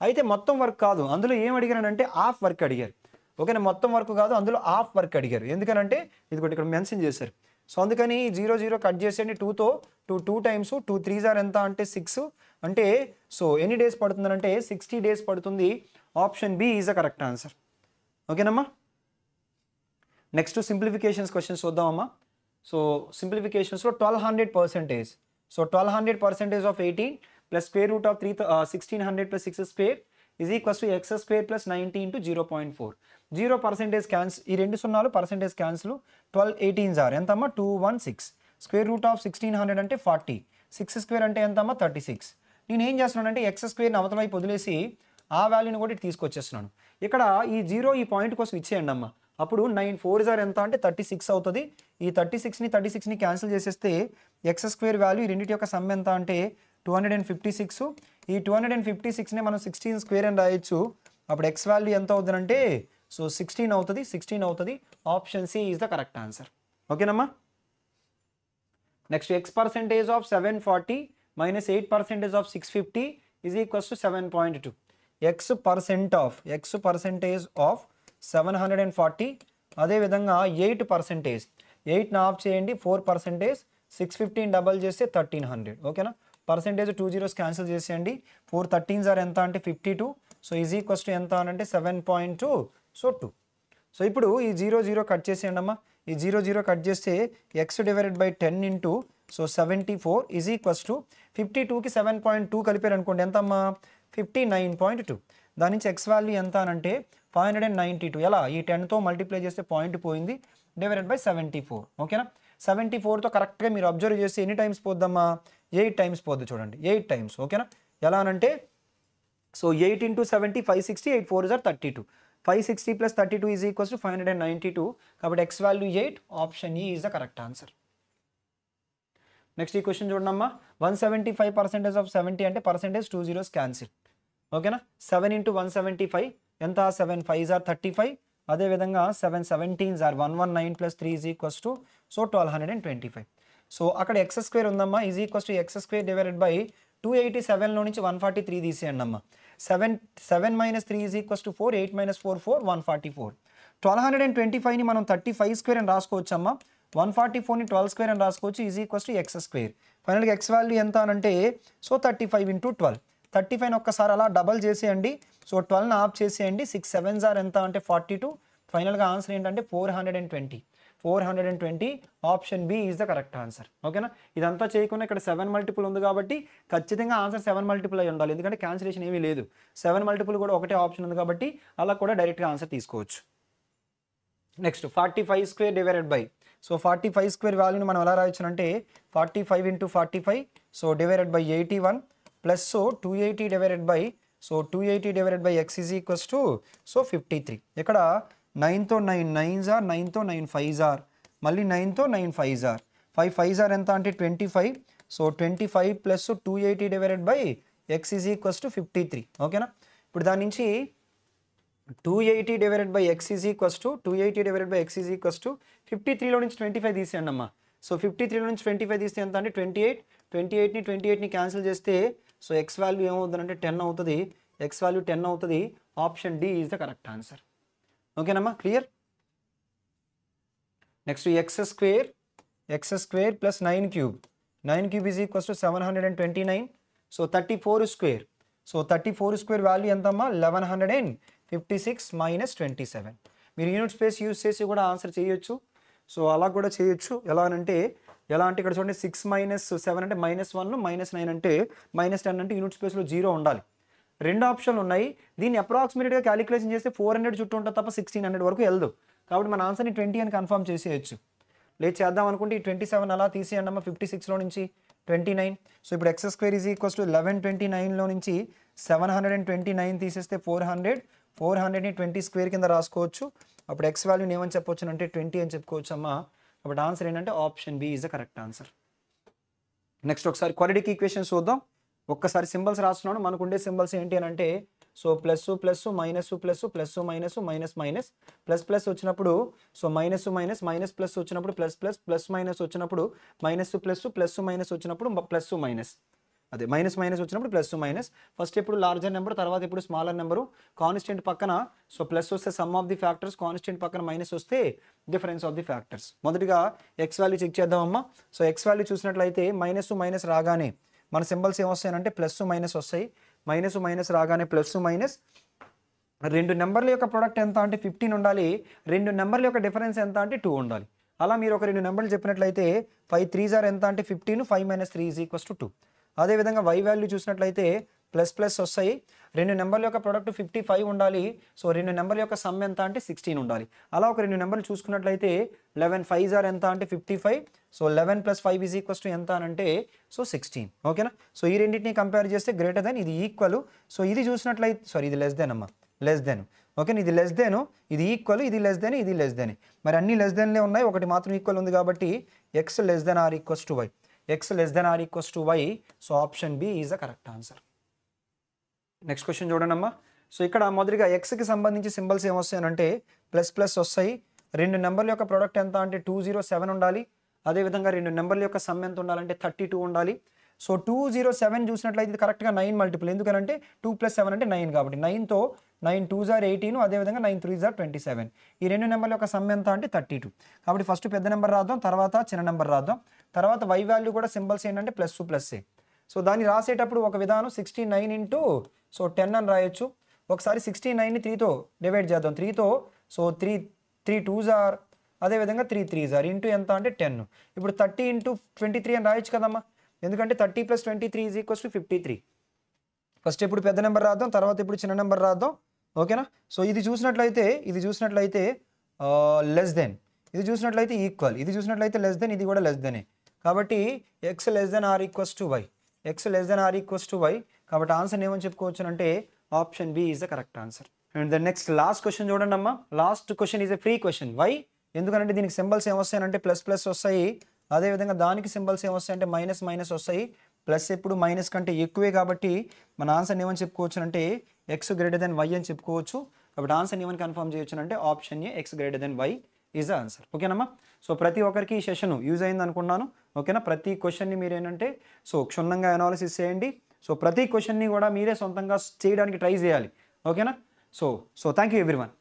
అయితే మొత్తం వర్క్ కాదు, అందులో ఏం అడిగారంటే హాఫ్ వర్క్ అడిగారు. ఓకేనా? మొత్తం వర్క్ కాదు, అందులో హాఫ్ వర్క్ అడిగారు. ఎందుకనంటే ఇది ఇక్కడ మెన్షన్ చేశారు. సో అందుకని 0 0 కట్ చేసేయండి 2తో 2 టైమ్స్ 2 3 జార్ ఎంత అంటే 6 అంటే సో ఎన్ని డేస్ పడుతుంది అంటే 60 డేస్ పడుతుంది. Option B is the correct answer. ఓకేనమ్మా. నెక్స్ట్ సింప్లిఫికేషన్స్ క్వశ్చన్స్ చూద్దామమ్మా. సో సింప్లిఫికేషన్స్లో 1200%. So 1200% of 18 plus square root of 1600 plus 6 square is equals to X square plus 90 into 0.4. 0% cancel, ఈ రెండు సున్నాలు పర్సెంటేజ్ క్యాన్సిల్. 12 18 జార్ ఎంతమ్మా 216. స్క్వేర్ రూట్ ఆఫ్ 1600 అంటే 40. 6 square అంటే ఎంతమ్మా 36. నేను ఏం చేస్తున్నానంటే ఎక్స్ స్క్వేర్ని అవతల వైపు వదిలేసి ఆ వాల్యూని కూడా తీసుకొచ్చేస్తున్నాను. ఇక్కడ ఈ 0 ఈ పాయింట్ కోసం ఇచ్చేయండి అమ్మా. అప్పుడు 9 4 జార్ ఎంత అంటే 36 అవుతుంది. ఈ 36ని క్యాన్సిల్ చేసేస్తే ఎక్స్ స్క్వేర్ వాల్యూ ఈ రెండింటి యొక్క సమ్ ఎంత అంటే 256. ఈ 256ని మనం 16 స్క్వేర్ అని రాయొచ్చు. అప్పుడు ఎక్స్ వాల్యూ ఎంత అవుతుందంటే సో 16 అవుతుంది. Option C is the correct answer. ఓకేనమ్మా. Next X percentage of 740 minus 8% of 650 is equals to 7.2. X percentage of 740 అదేవిధంగా 8%. 8ని ఆఫ్ చేయండి 4%. 650 డబల్ చేస్తే 1300. ఓకేనా. పర్సెంటేజ్ 2 zeros క్యాన్సిల్ చేసేయండి. 4 13 జార్ ఎంత అంటే 52. సో ఈజ్ ఈక్వల్స్ టు ఎంత అని అంటే 7.2. సో 2. సో ఇప్పుడు ఈ 0 0 కట్ చేసేయండి అమ్మా. ఈ 0 0 కట్ చేస్తే x divided by 10 into so 74 is equals to 52కి 7.2 కలిపారు అనుకోండి ఎంతమ్మా 59.2. దాని నుంచి ఎక్స్ వాల్యూ ఎంత అని అంటే 592. ఎలా ఈ 10తో మల్టిప్లై చేస్తే పాయింట్ పోయింది డివైడెడ్ బై 74. ఓకేనా. 74తో కరెక్ట్గా మీరు అబ్జర్వ్ చేస్తే ఎన్ని టైమ్స్ పోద్దమ్మా 8 టైమ్స్ పోద్దు చూడండి 8 టైమ్స్. ఓకేనా. ఎలా అనంటే సో 8 ఇంటూ 70 560 8 4 జార్ 32. 560 ప్లస్ 32 ఈజ్ ఈక్వల్స్ టు 592. కాబట్టి x value 8. Option E is the correct answer. Next ఈ క్వశ్చన్ చూడమ్మా. 175% ఆఫ్ 70 అంటే పర్సెంటేజ్ 2 zeros క్యాన్సిల్. ఓకేనా. 7 ఇంటూ 175 ఎంత 7 5 జార్ 35. అదేవిధంగా 7 17 జార్ 119 plus 3 is equals to so 1225. So అక్కడ ఎక్స్ స్క్వేర్ ఉందమ్మా is equals to X square divided by 287లో నుంచి 143 తీసేయండి అమ్మా. 7 minus 3 is equals to 4. 8 minus 4 4 144. 1225ని మనం 35 స్క్వేర్ అని రాసుకోవచ్చమ్మా. 144ని 12 స్క్వేర్ అని రాసుకోవచ్చు is equals to X square. ఫైనల్గా ఎక్స్ వాల్యూ ఎంత అనంటే సో 35 ఇంటూ 12. 35ని ఒక్కసారి అలా డబల్ చేసేయండి. సో 12ని ఆఫ్ చేసేయండి. 6 7 జార్ ఎంత అంటే 42. ఫైనల్గా ఆన్సర్ ఏంటంటే 420. Option B is the correct answer. ఓకేనా. ఇదంతా చేయకుండా ఇక్కడ 7 మల్టిపుల్ ఉంది కాబట్టి ఖచ్చితంగా ఆన్సర్ 7 మల్టిపుల్ అయి ఉండాలి. ఎందుకంటే క్యాన్సిలేషన్ ఏమీ లేదు. 7 మల్టిపుల్ కూడా ఒకటే ఆప్షన్ ఉంది కాబట్టి అలా కూడా డైరెక్ట్గా ఆన్సర్ తీసుకోవచ్చు. Next 45 square divided by so 45 square వాల్యూని మనం ఎలా రాయొచ్చు అంటే 45 into 45 so divided by 81 plus so 280 divided by so 280 divided by x is equals to so 53. ఇక్కడ 9తో 9 9 జార్ 9తో 9 5 జార్ మళ్ళీ 9తో 9 5 జార్ 5 5 జార్ ఎంత అంటే 25. So 25 plus 280 divided by x is equals to 53. ఓకేనా. ఇప్పుడు దాని నుంచి 280 divided by x is equals to 280 divided by x is equals to 53లో నుంచి 25 తీసేయండి అమ్మా. సో 53లో నుంచి 25 తీస్తే ఎంత అంటే 28. 28ని క్యాన్సిల్ చేస్తే సో ఎక్స్ వాల్యూ ఏమవుతుందంటే 10 అవుతుంది. ఎక్స్ వాల్యూ 10 అవుతుంది. Option D is the correct answer. ఓకేనమ్మా. Clear. Next x square plus 9 cube. 9 cube is equals to 729. So 34 square. So 34 square value ఎంతమ్మా 1156 మైనస్ 27. మీరు యూనిట్ స్పేస్ యూజ్ చేసి కూడా answer చేయొచ్చు. So అలా కూడా చేయొచ్చు. ఎలా అంటే ఇక్కడ చూడండి 6 మైనస్ 7 అంటే -1 -9 అంటే -10 అంటే యూనిట్ స్పేస్లో 0 ఉండాలి. రెండు ఆప్షన్లు ఉన్నాయి. దీన్ని అప్రాక్సిమేట్గా క్యాలిక్యులేషన్ చేస్తే 400 చుట్టూ ఉంటుంది తప్ప 1600 వరకు వెళ్దు. కాబట్టి మన ఆన్సర్ని 20 అని కన్ఫర్మ్ చేసేయచ్చు. లేదు చేద్దాం అనుకుంటే ఈ 27 అలా తీసేయండి అమ్మ. 56లో నుంచి 29. సో ఇప్పుడు x square is equals to 1129లో నుంచి 729 తీసేస్తే 400ని 20 స్క్వేర్ కింద రాసుకోవచ్చు. అప్పుడు ఎక్స్ వాల్యూని ఏమని చెప్పొచ్చు అంటే 20 అని చెప్పుకోవచ్చు అమ్మా. అప్పుడు ఆన్సర్ ఏంటంటే option B is the correct answer. Next ఒకసారి క్వాడ్రాటిక్ ఈక్వేషన్స్ చూద్దాం. ఒక్కసారి సింబల్స్ రాస్తున్నాను. మనకు ఉండే సింబల్స్ ఏంటి అని అంటే so plus minus plus minus minus minus plus plus వచ్చినప్పుడు so minus minus minus plus వచ్చినప్పుడు ప్లస్ ప్లస్ ప్లస్ మైనస్ వచ్చినప్పుడు మైనస్ ప్లస్ ప్లస్ మైనస్ వచ్చినప్పుడు ప్లస్ మైనస్. అదే మైనస్ మైనస్ వచ్చినప్పుడు ప్లస్ మైనస్, ఫస్ట్ ఎప్పుడు లార్జర్ నెంబర్, తర్వాత ఇప్పుడు smaller number, constant పక్కన సో ప్లస్ వస్తే sum of the factors, constant పక్కన మైనస్ వస్తే డిఫరెన్స్ ఆఫ్ ది ఫ్యాక్టర్స్. మొదటిగా ఎక్స్ వాల్యూ చెక్ చేద్దామమ్మా. సో ఎక్స్ వాల్యూ చూసినట్లయితే మైనస్ మైనస్ రాగానే మన సింబల్స్ ఏమొస్తాయంటే ప్లస్ మైనస్ వస్తాయి. మైనస్ మైనస్ రాగానే ప్లస్ మైనస్, రెండు నెంబర్ల యొక్క ప్రొడక్ట్ ఎంత అంటే 15 ఉండాలి, రెండు నెంబర్ల యొక్క డిఫరెన్స్ ఎంత అంటే 2 ఉండాలి. అలా మీరు ఒక రెండు నెంబర్లు చెప్పినట్లయితే 5 3s ఆర్ ఎంత అంటే 15, 5 - 3 = 2. అదేవిధంగా y వాల్యూ చూసినట్లయితే ప్లస్ ప్లస్ వస్తాయి, రెండు నెంబర్ల యొక్క ప్రొడక్ట్ 55 ఉండాలి, సో రెండు నెంబర్ల యొక్క సమ్ ఎంత అంటే 16 ఉండాలి. అలా ఒక రెండు నెంబర్లు చూసుకున్నట్లయితే 11 5s ఆర్ ఎంత అంటే 55, సో 11 + 5 = ఎంత అని అంటే సో 16. ఓకేనా. సో ఈ రెండింటిని కంపేర్ చేస్తే గ్రేటర్ దెన్, ఇది ఈక్వల్. సో ఇది చూసినట్లయితే సారీ ఇది లెస్ దెన్ అమ్మా, లెస్ దెన్. ఓకే, ఇది లెస్ దెన్, ఇది ఈక్వల్, ఇది లెస్ దెన్, ఇది లెస్ దెన్. మరి అన్ని లెస్ దెన్లే ఉన్నాయి, ఒకటి మాత్రం ఈక్వల్ ఉంది కాబట్టి x less than or equals to y, x less than or equals to y. So option B is the correct answer. Next question చూడండి అమ్మా. సో ఇక్కడ మొదటిగా ఎక్స్కి సంబంధించి సింబల్స్ ఏమొస్తాయనంటే ప్లస్ ప్లస్ వస్తాయి, రెండు నెంబర్ల యొక్క ప్రోడక్ట్ ఎంత అంటే 207 ఉండాలి. అదేవిధంగా రెండు నెంబర్ల యొక్క సమ్ ఎంత ఉండాలంటే 32 ఉండాలి. సో 207 చూసినట్లయితే ఇది కరెక్ట్గా 9 మల్టిపుల్, ఎందుకంటే 2 + 7 అంటే 9 కాబట్టి 9తో 9 2s ఆర్ 18, అదేవిధంగా 9 3s ఆర్ 27. ఈ రెండు నెంబర్ల యొక్క సమ్ ఎంత అంటే 32. కాబట్టి ఫస్ట్ పెద్ద నెంబర్ రాద్దాం, తర్వాత చిన్న నెంబర్ రాద్దాం. తర్వాత వై వాల్యూ కూడా సింబల్స్ ఏంటంటే ప్లస్ ప్లస్సే. సో దాన్ని రాసేటప్పుడు ఒక విధానం 69 ఇంటూ సో 10 అని రాయొచ్చు. ఒకసారి 69ని 3తో డివైడ్ చేద్దాం, 3తో సో 3 2s ఆర్, అదేవిధంగా 3 3s ఆర్ ఇంటూ ఎంత అంటే 10. ఇప్పుడు 30 × 23 అని రాయొచ్చు కదమ్మా, ఎందుకంటే 30 + 23 = 53. ఫస్ట్ ఇప్పుడు పెద్ద నెంబర్ రాద్దాం, తర్వాత ఇప్పుడు చిన్న నెంబర్ రాద్దాం. ఓకేనా. సో ఇది చూసినట్లయితే లెస్ దెన్, ఇది చూసినట్లయితే ఈక్వల్, ఇది చూసినట్లయితే లెస్ దెన్, ఇది కూడా లెస్ దెనే. కాబట్టి x less than or equals to y, x less than or equals to y. కాబట్టి ఆన్సర్ ఏమని చెప్పుకోవచ్చు అంటే option B is the correct answer. And the next last question చూడండి అమ్మా. Last question is a free question. Why? ఎందుకంటే దీనికి symbols ఏమొస్తాయంటే plus plus వస్తాయి, అదేవిధంగా దానికి సింబల్స్ ఏమొస్తాయంటే మైనస్ మైనస్ వస్తాయి. ప్లస్ ఎప్పుడు మైనస్ కంటే ఎక్కువే కాబట్టి మన ఆన్సర్ ఏమని చెప్పుకోవచ్చు అంటే ఎక్స్ గ్రేటర్ దెన్ వై అని చెప్పుకోవచ్చు. కాబట్టి ఆన్సర్ ఏమని కన్ఫర్మ్ చేయొచ్చు అంటే option A, x greater than y is the answer. ఓకేనమ్మా. సో ప్రతి ఒక్కరికి ఈ సెషన్ యూజ్ అయింది అనుకున్నాను. ఓకేనా. ప్రతి క్వశ్చన్ని మీరు ఏంటంటే సో క్షుణ్ణంగా అనాలిసిస్ చేయండి. సో ప్రతి క్వశ్చన్ని కూడా మీరే సొంతంగా చేయడానికి ట్రై చేయాలి. ఓకేనా. So thank you everyone.